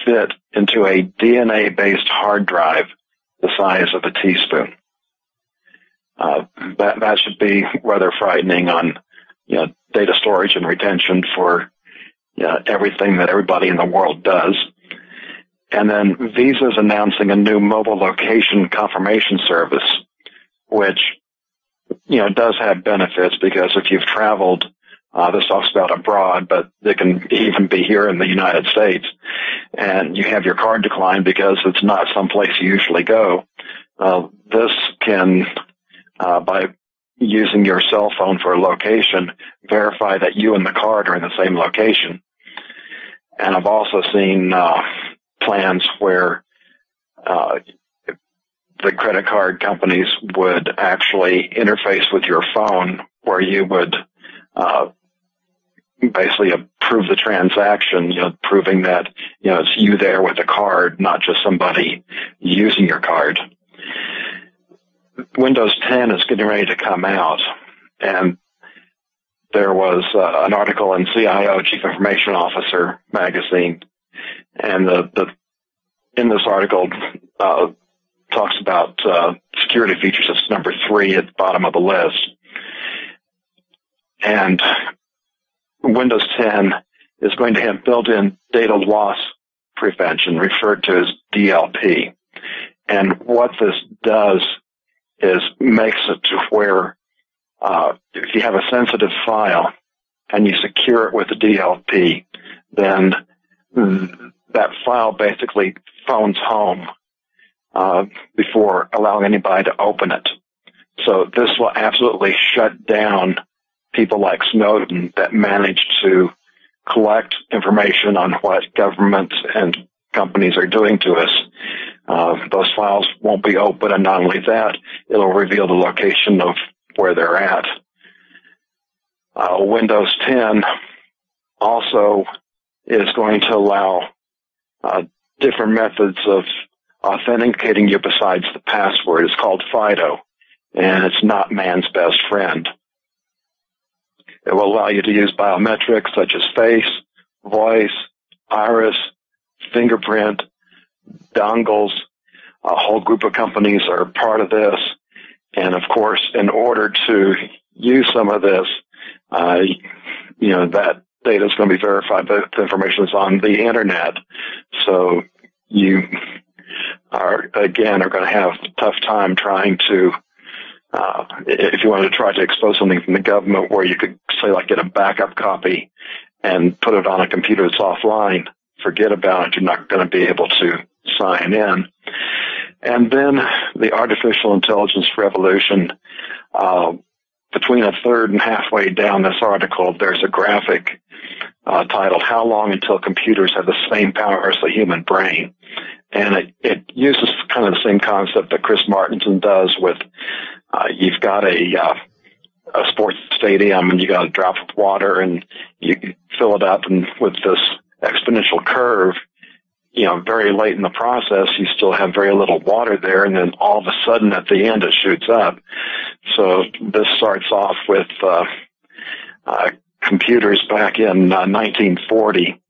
fit into a DNA-based hard drive the size of a teaspoon. That should be rather frightening on, data storage and retention for everything that everybody in the world does. And then Visa's announcing a new mobile location confirmation service, which does have benefits, because if you've traveled, this talks about abroad, but it can even be here in the United States, and you have your card declined because it's not someplace you usually go. This can, by using your cell phone for a location, verify that you and the card are in the same location. And I've also seen plans where the credit card companies would actually interface with your phone, where you would basically approve the transaction, proving that it's you there with the card, not just somebody using your card. Windows 10 is getting ready to come out, and there was an article in CIO, Chief Information Officer magazine, and in this article talks about security features. It's number 3 at the bottom of the list. And Windows 10 is going to have built-in data loss prevention, referred to as DLP. And what this does is makes it to where if you have a sensitive file and you secure it with a DLP, then that file basically phones home before allowing anybody to open it. So this will absolutely shut down people like Snowden that managed to collect information on what governments and companies are doing to us. Those files won't be open, and not only that, it'll reveal the location of where they're at. Windows 10 also is going to allow different methods of authenticating you besides the password. It's called FIDO, and it's not man's best friend. It will allow you to use biometrics such as face, voice, iris, fingerprint, dongles. A whole group of companies are part of this. And of course, in order to use some of this, that data is going to be verified, but the information is on the internet. So you are going to have a tough time trying to, if you wanted to try to expose something from the government where you could, say, like get a backup copy and put it on a computer that's offline, forget about it. You're not going to be able to sign in. And then the artificial intelligence revolution, between a third and halfway down this article, there's a graphic titled "How Long Until Computers Have the Same Power as the Human Brain?" And it uses kind of the same concept that Chris Martenson does with you've got a sports stadium and you got a drop of water and you fill it up, and with this exponential curve, very late in the process, you still have very little water there, and then all of a sudden at the end it shoots up. So this starts off with computers back in 1940,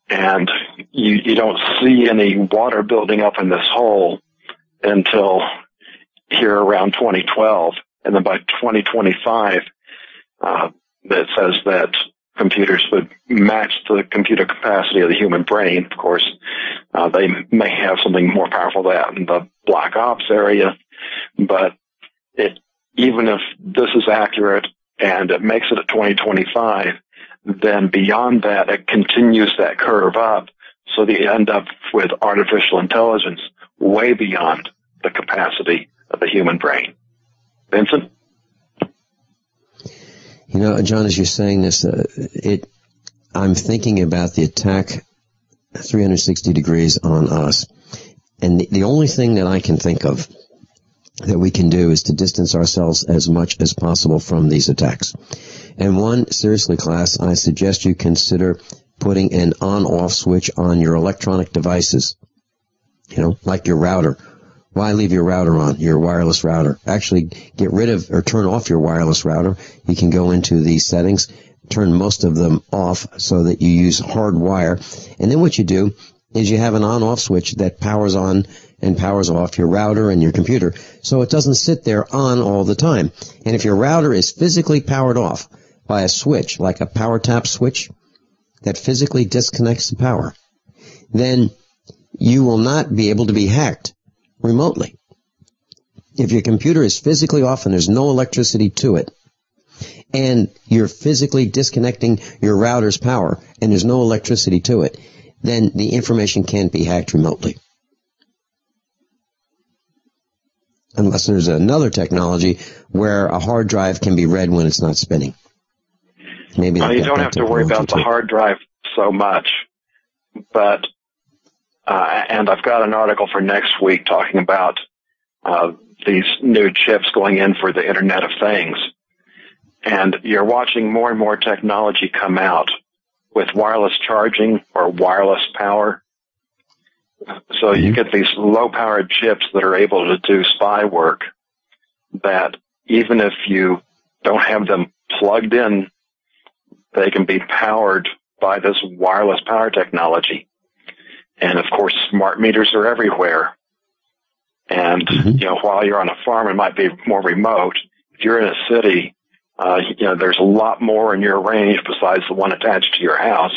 and you don't see any water building up in this hole until here around 2012. And then by 2025, it says that computers would match the computer capacity of the human brain. Of course, they may have something more powerful than that in the black ops area. But even if this is accurate and it makes it at 2025, then beyond that, it continues that curve up. So that you end up with artificial intelligence way beyond the capacity of the human brain. Vincent?
You know, John, as you're saying this, I'm thinking about the attack 360 degrees on us. And the only thing that I can think of that we can do is to distance ourselves as much as possible from these attacks. And one, seriously, class, I suggest you consider putting an on-off switch on your electronic devices. You know, like your router. Why leave your router on, your wireless router? Actually, get rid of or turn off your wireless router. You can go into the settings, turn most of them off so that you use hard wire. And then what you do is you have an on-off switch that powers on and powers off your router and your computer, so it doesn't sit there on all the time. And if your router is physically powered off by a switch, like a power tap switch that physically disconnects the power, then you will not be able to be hacked remotely. If your computer is physically off and there's no electricity to it, and you're physically disconnecting your router's power and there's no electricity to it, then the information can't be hacked remotely. Unless there's another technology where a hard drive can be read when it's not spinning. Maybe
you don't have to worry about the hard drive so much, but and I've got an article for next week talking about these new chips going in for the Internet of Things. And you're watching more and more technology come out with wireless charging or wireless power. So you get these low-powered chips that are able to do spy work that even if you don't have them plugged in, they can be powered by this wireless power technology. And, of course, smart meters are everywhere. And, you know, while you're on a farm, it might be more remote. If you're in a city, you know, there's a lot more in your range besides the one attached to your house.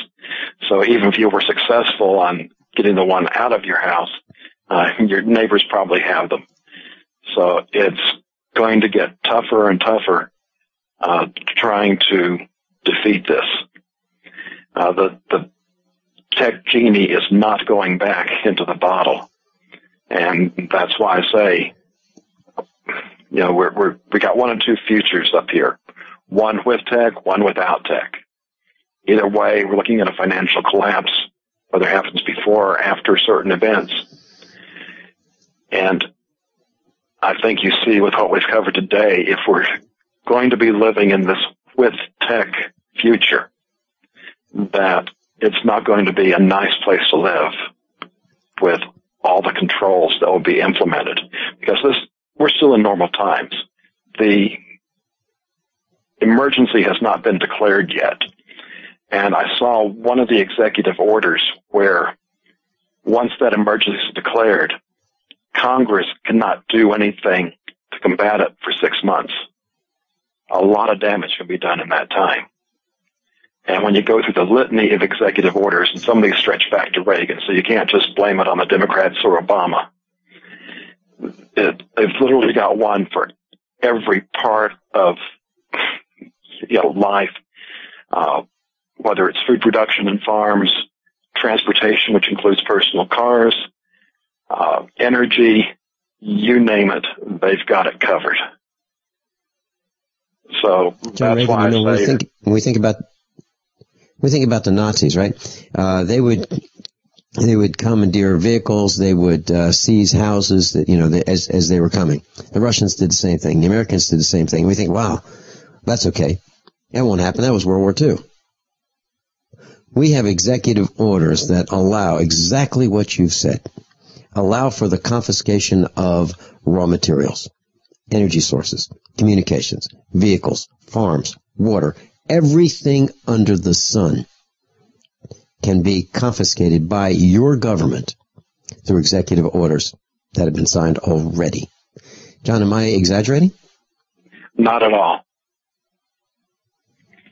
So even if you were successful on getting the one out of your house, your neighbors probably have them. So it's going to get tougher and tougher trying to defeat this. The tech genie is not going back into the bottle. And that's why I say, you know, we got one of two futures up here. One with tech, one without tech. Either way, we're looking at a financial collapse, whether it happens before or after certain events. And I think you see with what we've covered today, if we're going to be living in this with tech future, that it's not going to be a nice place to live with all the controls that will be implemented. Because we're still in normal times. The emergency has not been declared yet. And I saw one of the executive orders where once that emergency is declared, Congress cannot do anything to combat it for 6 months. A lot of damage can be done in that time. And when you go through the litany of executive orders, and some of these stretch back to Reagan, so you can't just blame it on the Democrats or Obama. They've literally got one for every part of, you know, life, whether it's food production and farms, transportation, which includes personal cars, energy, you name it, they've got it covered. So
John
that's
Reagan,
why
you know, when we think about the Nazis, right? They would commandeer vehicles. They would seize houses. That, you know, as they were coming. The Russians did the same thing. The Americans did the same thing. We think, wow, that's okay. That won't happen. That was World War II. We have executive orders that allow exactly what you've said. Allow for the confiscation of raw materials, energy sources, communications, vehicles, farms, water. Everything under the sun can be confiscated by your government through executive orders that have been signed already. John, am I exaggerating?
Not at all.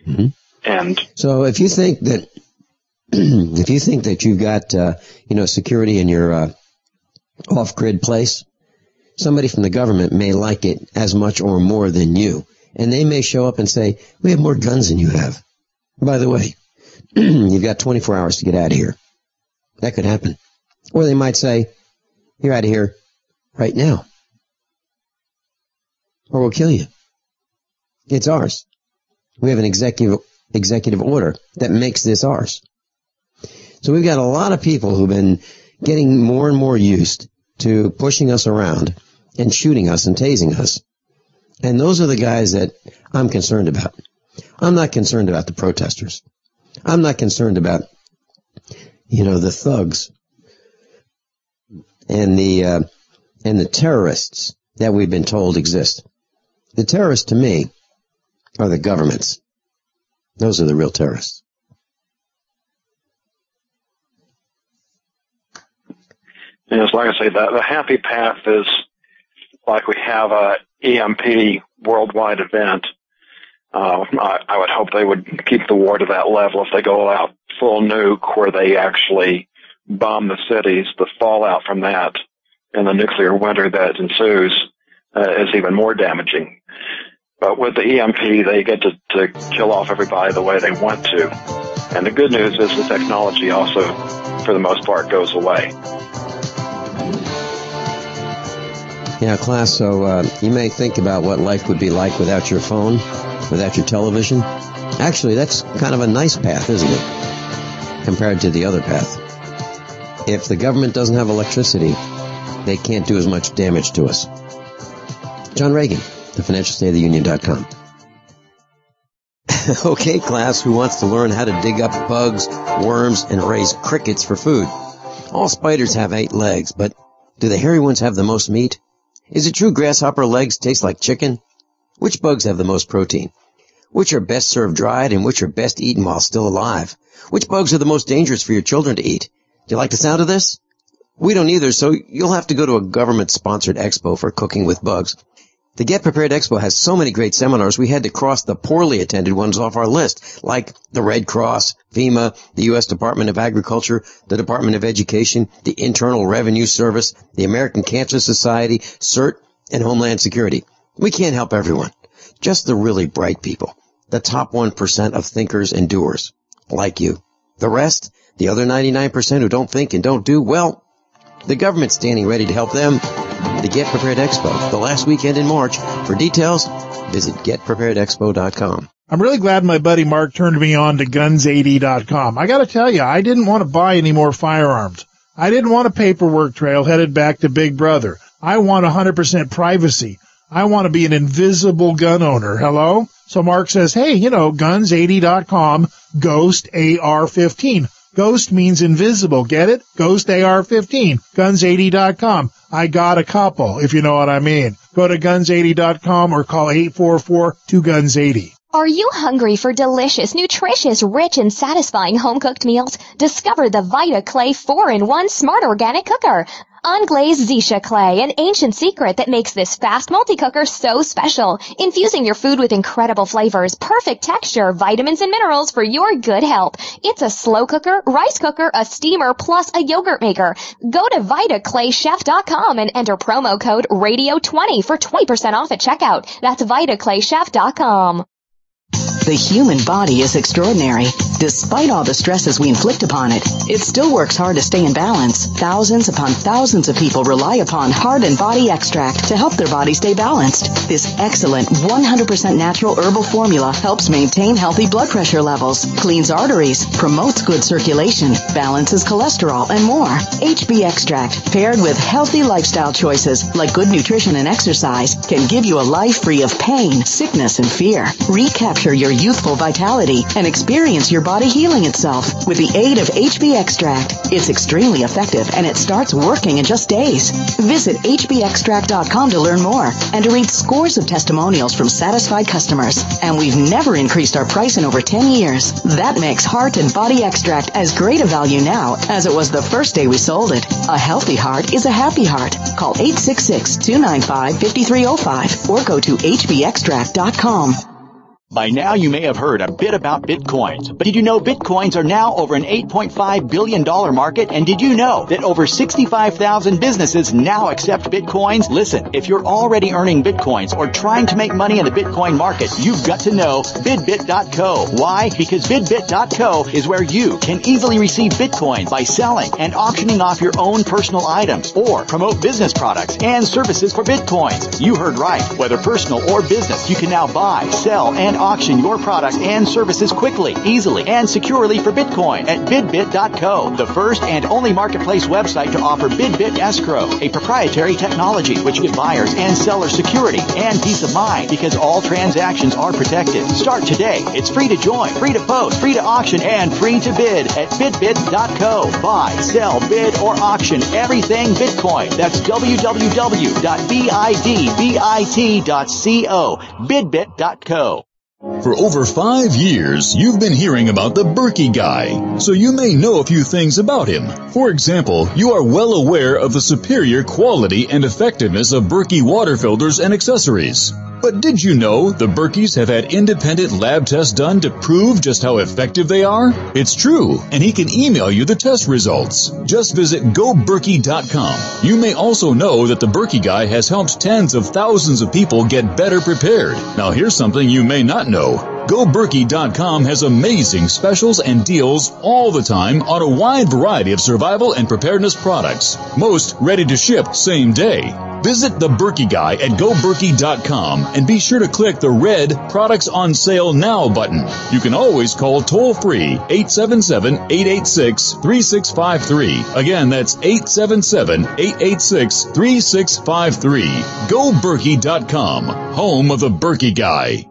Mm-hmm.
And
so if you think that you've got you know, security in your off-grid place, somebody from the government may like it as much or more than you. And they may show up and say, we have more guns than you have. By the way, you've got 24 hours to get out of here. That could happen. Or they might say, you're out of here right now. Or we'll kill you. It's ours. We have an executive order that makes this ours. So we've got a lot of people who've been getting more and more used to pushing us around and shooting us and tasing us. And those are the guys that I'm concerned about. I'm not concerned about the protesters. I'm not concerned about, the thugs and the terrorists that we've been told exist. The terrorists, to me, are the governments. Those are the real terrorists.
Yes, like I say, the happy path is like we have a EMP worldwide event. I would hope they would keep the war to that level. If they go out full nuke where they actually bomb the cities, the fallout from that and the nuclear winter that ensues is even more damaging. But with the EMP, they get to kill off everybody the way they want to. And the good news is the technology also, for the most part, goes away.
Yeah, class, so you may think about what life would be like without your phone, without your television. Actually, that's kind of a nice path, isn't it, compared to the other path. If the government doesn't have electricity, they can't do as much damage to us. John Regan, thefinancialstateoftheunion.com. Okay, class, who wants to learn how to dig up bugs, worms, and raise crickets for food? All spiders have 8 legs, but do the hairy ones have the most meat? Is it true grasshopper legs taste like chicken? Which bugs have the most protein? Which are best served dried and which are best eaten while still alive? Which bugs are the most dangerous for your children to eat? Do you like the sound of this? We don't either, so you'll have to go to a government-sponsored expo for cooking with bugs. The Get Prepared Expo has so many great seminars, we had to cross the poorly attended ones off our list, like the Red Cross, FEMA, the U.S. Department of Agriculture, the Department of Education, the Internal Revenue Service, the American Cancer Society, CERT, and Homeland Security. We can't help everyone, just the really bright people, the top 1% of thinkers and doers, like you. The rest, the other 99% who don't think and don't do, well, the government's standing ready to help them. The Get Prepared Expo, the last weekend in March. For details, visit getpreparedexpo.com.
I'm really glad my buddy Mark turned me on to guns80.com. I got to tell you, I didn't want to buy any more firearms. I didn't want a paperwork trail headed back to Big Brother. I want 100% privacy. I want to be an invisible gun owner. Hello? So Mark says, hey, guns80.com, Ghost AR-15. Ghost means invisible. Get it? Ghost AR-15. Guns80.com. I got a couple, if you know what I mean. Go to guns80.com or call 844-2GUNS80.
Are you hungry for delicious, nutritious, rich, and satisfying home-cooked meals? Discover the Vita Clay 4-in-1 Smart Organic Cooker. Unglazed Zisha clay, an ancient secret that makes this fast multi-cooker so special, infusing your food with incredible flavors, perfect texture, vitamins, and minerals for your good health. It's a slow cooker, rice cooker, a steamer, plus a yogurt maker. Go to VitaClayChef.com and enter promo code RADIO20 for 20% off at checkout. That's VitaClayChef.com.
The human body is extraordinary. Despite all the stresses we inflict upon it, it still works hard to stay in balance. Thousands upon thousands of people rely upon Heart and Body Extract to help their body stay balanced. This excellent 100% natural herbal formula helps maintain healthy blood pressure levels, cleans arteries, promotes good circulation, balances cholesterol, and more. HB Extract, paired with healthy lifestyle choices like good nutrition and exercise, can give you a life free of pain, sickness, and fear. Recapture your youthful vitality and experience your body healing itself with the aid of HB Extract. It's extremely effective and it starts working in just days. Visit hbextract.com to learn more and to read scores of testimonials from satisfied customers. And we've never increased our price in over 10 years. That makes Heart and Body Extract as great a value now as it was the first day we sold it. A healthy heart is a happy heart. Call 866-295-5305 or go to hbextract.com.
By now, you may have heard a bit about Bitcoins, but did you know Bitcoins are now over an $8.5 billion market? And did you know that over 65,000 businesses now accept Bitcoins? Listen, if you're already earning Bitcoins or trying to make money in the Bitcoin market, you've got to know bidbit.co. Why? Because bidbit.co is where you can easily receive Bitcoin by selling and auctioning off your own personal items or promote business products and services for Bitcoins. You heard right. Whether personal or business, you can now buy, sell, and auction your product and services quickly, easily, and securely for Bitcoin at bidbit.co, the first and only marketplace website to offer BidBit escrow, a proprietary technology which gives buyers and sellers security and peace of mind because all transactions are protected. Start today. It's free to join, free to post, free to auction, and free to bid at bidbit.co. Buy, sell, bid, or auction everything Bitcoin. That's www.bidbit.co. Bidbit.co.
For over 5 years, you've been hearing about the Berkey guy, so you may know a few things about him. For example, you are well aware of the superior quality and effectiveness of Berkey water filters and accessories. But did you know the Berkeys have had independent lab tests done to prove just how effective they are? It's true, and he can email you the test results. Just visit goberkey.com. You may also know that the Berkey guy has helped tens of thousands of people get better prepared. Now here's something you may not know. GoBerkey.com has amazing specials and deals all the time on a wide variety of survival and preparedness products. Most ready to ship same day. Visit the Berkey Guy at GoBerkey.com and be sure to click the red Products on Sale Now button. You can always call toll-free 877-886-3653. Again, that's 877-886-3653. GoBerkey.com, home of the Berkey Guy.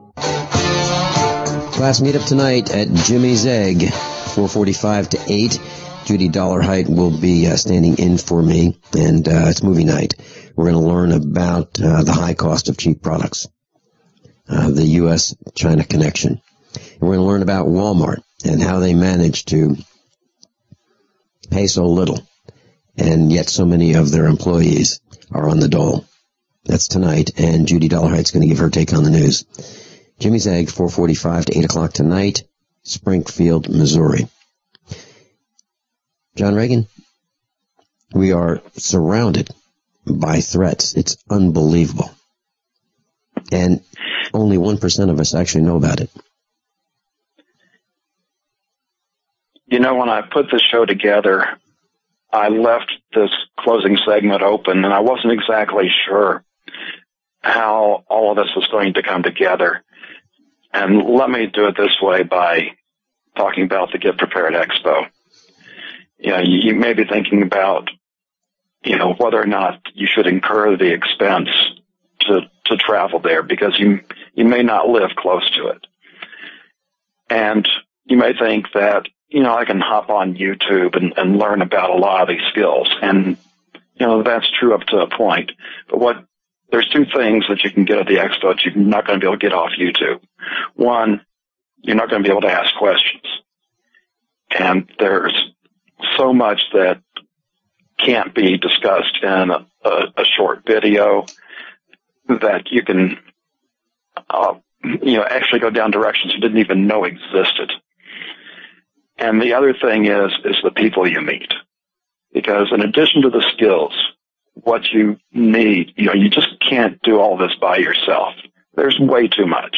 Class meetup tonight at Jimmy's Egg, 4:45 to 8. Judy Dollarheight will be standing in for me, and it's movie night. We're going to learn about the high cost of cheap products, the U.S.-China connection. And we're going to learn about Walmart and how they manage to pay so little, and yet so many of their employees are on the dole. That's tonight, and Judy Dollarheight's going to give her take on the news. Jimmy's Egg, 4:45 to 8 o'clock tonight, Springfield, Missouri. John Regan, we are surrounded by threats. It's unbelievable. And only 1% of us actually know about it.
You know, when I put this show together, I left this closing segment open, and I wasn't exactly sure how all of this was going to come together. And let me do it this way by talking about the Get Prepared Expo. You know, you may be thinking about, you know, whether or not you should incur the expense to travel there because you may not live close to it. And you may think that, you know, I can hop on YouTube and learn about a lot of these skills. And, you know, that's true up to a point. But there's two things that you can get at the expo that you're not going to be able to get off YouTube. One, you're not going to be able to ask questions. And there's so much that can't be discussed in a short video that you can, you know, actually go down directions you didn't even know existed. And the other thing is the people you meet. Because in addition to the skills, what you need, you know, you just can't do all this by yourself. There's way too much.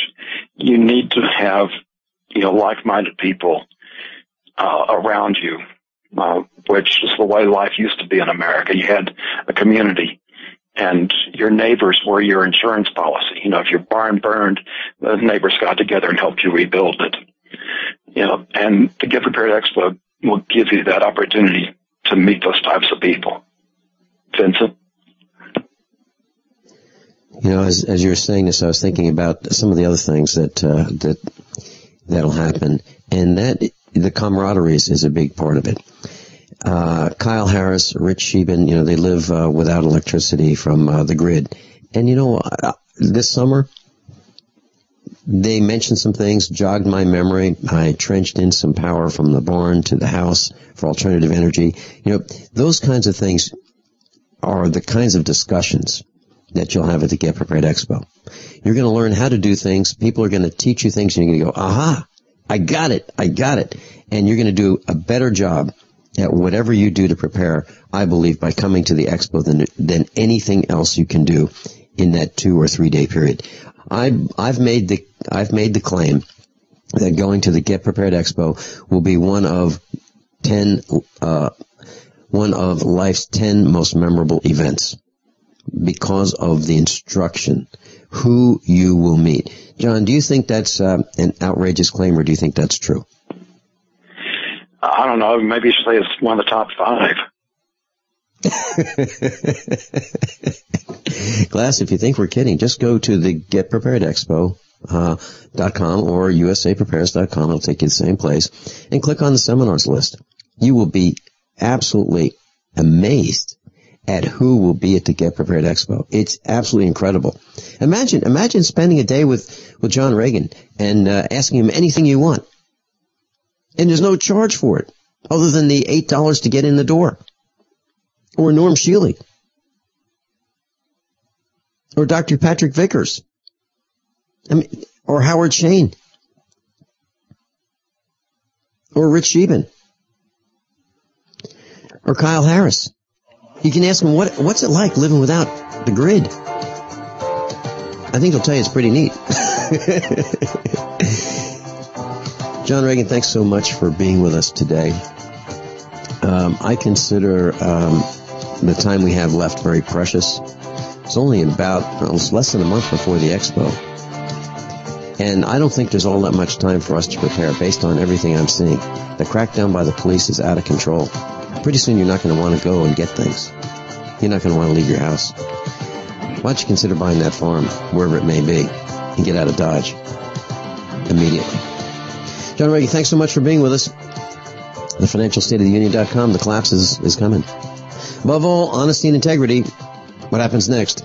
You need to have, you know, like-minded people around you, which is the way life used to be in America. You had a community, and your neighbors were your insurance policy. You know, if your barn burned, the neighbors got together and helped you rebuild it. You know, and the Get Prepared Expo will give you that opportunity to meet those types of people. Vincent?
You know, as you were saying this, I was thinking about some of the other things that'll happen, and that the camaraderie is a big part of it. Kyle Harris, Rich Sheben, you know, they live without electricity from the grid. And, you know, this summer, they mentioned some things, jogged my memory. I trenched in some power from the barn to the house for alternative energy. You know, those kinds of things are the kinds of discussions that you'll have at the Get Prepared Expo. You're going to learn how to do things. People are going to teach you things, and you're going to go, aha, I got it. And you're going to do a better job at whatever you do to prepare, I believe, by coming to the expo than anything else you can do in that 2 or 3 day period. I've made the claim that going to the Get Prepared Expo will be one of life's 10 most memorable events because of the instruction who you will meet. John, do you think that's an outrageous claim, or do you think that's true?
I don't know. Maybe you should say it's one of the top 5.
Class, if you think we're kidding, just go to the getpreparedexpo.com or usaprepares.com. It'll take you to the same place, and click on the seminars list. You will be absolutely amazed at who will be at the Get Prepared Expo. It's absolutely incredible. Imagine spending a day with John Regan and asking him anything you want. And there's no charge for it other than the $8 to get in the door. Or Norm Shealy. Or Dr. Patrick Vickers. Or Howard Shayne. Or Rich Sheben. Or Kyle Harris. You can ask him, what's it like living without the grid? I think he'll tell you it's pretty neat. John Regan, thanks so much for being with us today. I consider the time we have left very precious. It's only it's less than a month before the expo. And I don't think there's all that much time for us to prepare based on everything I'm seeing. The crackdown by the police is out of control. Pretty soon you're not going to want to go and get things. You're not going to want to leave your house. Why don't you consider buying that farm, wherever it may be, and get out of Dodge immediately. John Regan, thanks so much for being with us. The financialstateoftheunion.com, the collapse is coming. Above all, honesty and integrity. What happens next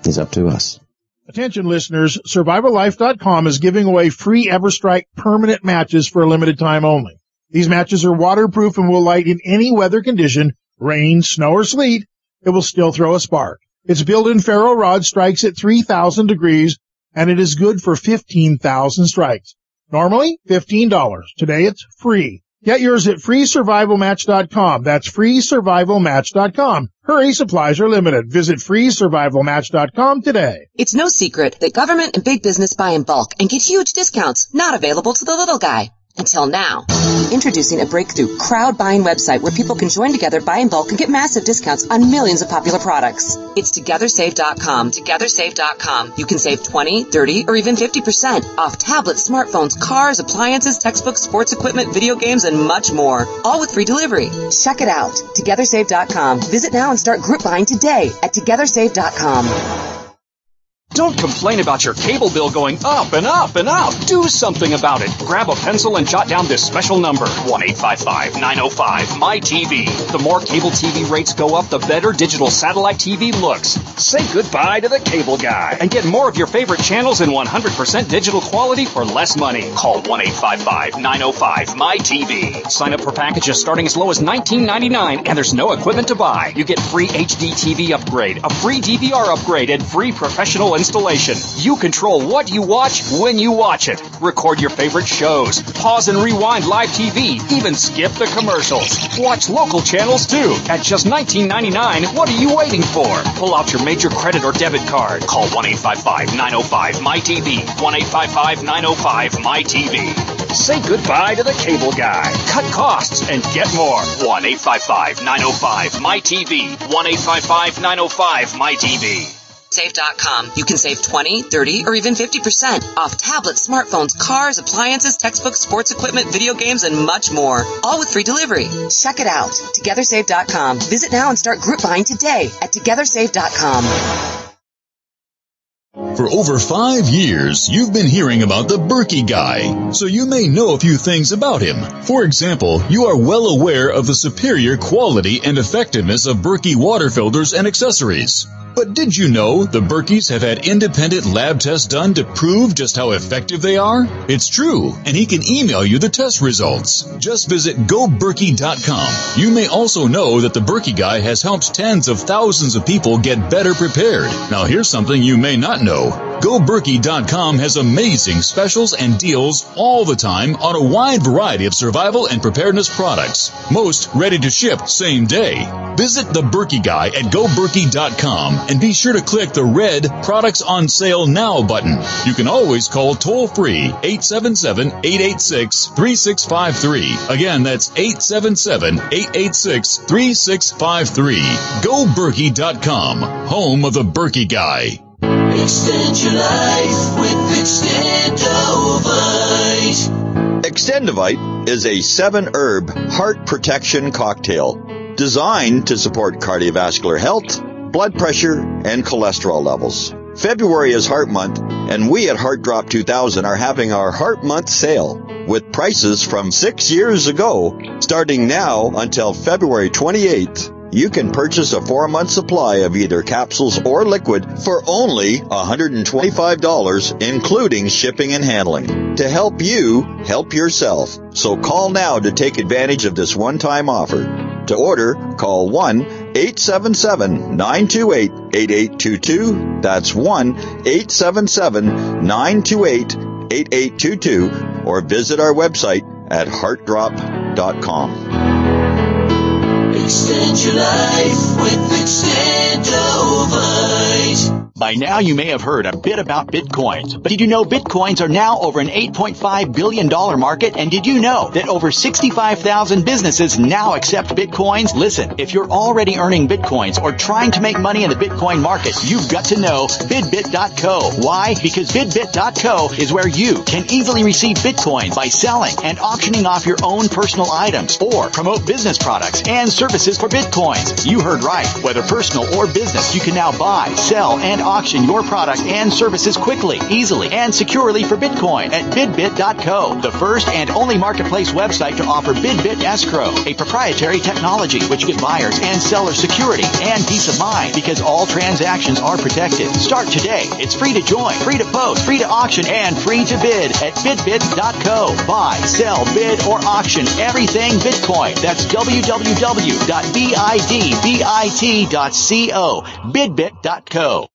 is up to us.
Attention listeners, SurvivalLife.com is giving away free EverStrike permanent matches for a limited time only. These matches are waterproof and will light in any weather condition, rain, snow, or sleet. It will still throw a spark. Its built-in ferro rod strikes at 3,000 degrees, and it is good for 15,000 strikes. Normally, $15. Today, it's free. Get yours at freesurvivalmatch.com. That's freesurvivalmatch.com. Hurry, supplies are limited. Visit freesurvivalmatch.com today.
It's no secret that government and big business buy in bulk and get huge discounts not available to the little guy. Until now. Introducing a breakthrough crowd buying website where people can join together, buy in bulk, and get massive discounts on millions of popular products. It's TogetherSave.com. TogetherSave.com. You can save 20, 30, or even 50% off tablets, smartphones, cars, appliances, textbooks, sports equipment, video games, and much more. All with free delivery. Check it out. TogetherSave.com. Visit now and start group buying today at TogetherSave.com.
Don't complain about your cable bill going up and up and up. Do something about it. Grab a pencil and jot down this special number, 1-855-905-MY-TV. The more cable TV rates go up, the better digital satellite TV looks. Say goodbye to the cable guy and get more of your favorite channels in 100% digital quality for less money. Call 1-855-905-MY-TV. Sign up for packages starting as low as $19.99, and there's no equipment to buy. You get free HD TV upgrade, a free DVR upgrade, and free professional installation. You control what you watch when you watch it. Record your favorite shows. Pause and rewind live TV. Even skip the commercials. Watch local channels too. At just $19.99, what are you waiting for? Pull out your major credit or debit card. Call 1-855-905-MY-TV. 1-855-905-MY-TV. Say goodbye to the cable guy. Cut costs and get more. 1-855-905-MY-TV. 1-855-905-MY-TV.
Save.com. You can save 20, 30, or even 50% off tablets, smartphones, cars, appliances, textbooks, sports equipment, video games, and much more. All with free delivery. Check it out. TogetherSave.com. Visit now and start group buying today at TogetherSave.com.
For over 5 years, you've been hearing about the Berkey guy, so you may know a few things about him. For example, you are well aware of the superior quality and effectiveness of Berkey water filters and accessories. But did you know the Berkeys have had independent lab tests done to prove just how effective they are? It's true, and he can email you the test results. Just visit GoBerkey.com. You may also know that the Berkey guy has helped tens of thousands of people get better prepared. Now here's something you may not know. GoBerkey.com has amazing specials and deals all the time on a wide variety of survival and preparedness products. Most ready to ship same day. Visit the Berkey guy at GoBerkey.com and be sure to click the red Products on Sale Now button. You can always call toll-free 877-886-3653. Again, that's 877-886-3653. GoBerkey.com, home of the Berkey guy.
Extend your life with Extendovite.
Extendovite is a 7-herb heart protection cocktail designed to support cardiovascular health, blood pressure, and cholesterol levels. February is Heart Month, and we at Heart Drop 2000 are having our Heart Month sale with prices from 6 years ago. Starting now until February 28th, you can purchase a 4-month supply of either capsules or liquid for only $125, including shipping and handling, to help you help yourself. So call now to take advantage of this one-time offer. To order, call 1-877-928-8822. That's 1-877-928-8822. Or visit our website at heartdrop.com.
Extend your life with Extendovite.
By now, you may have heard a bit about Bitcoins, but did you know Bitcoins are now over an $8.5 billion market? And did you know that over 65,000 businesses now accept Bitcoins? Listen, if you're already earning Bitcoins or trying to make money in the Bitcoin market, you've got to know bidbit.co. Why? Because bidbit.co is where you can easily receive Bitcoins by selling and auctioning off your own personal items or promote business products and services for Bitcoins. You heard right. Whether personal or business, you can now buy, sell, and auction your product and services quickly, easily, and securely for Bitcoin at bidbit.co, the first and only marketplace website to offer Bidbit Escrow, a proprietary technology which gives buyers and sellers security and peace of mind because all transactions are protected. Start today. It's free to join, free to post, free to auction, and free to bid at bidbit.co. Buy, sell, bid, or auction everything Bitcoin. That's www.bidbit.co, bidbit.co.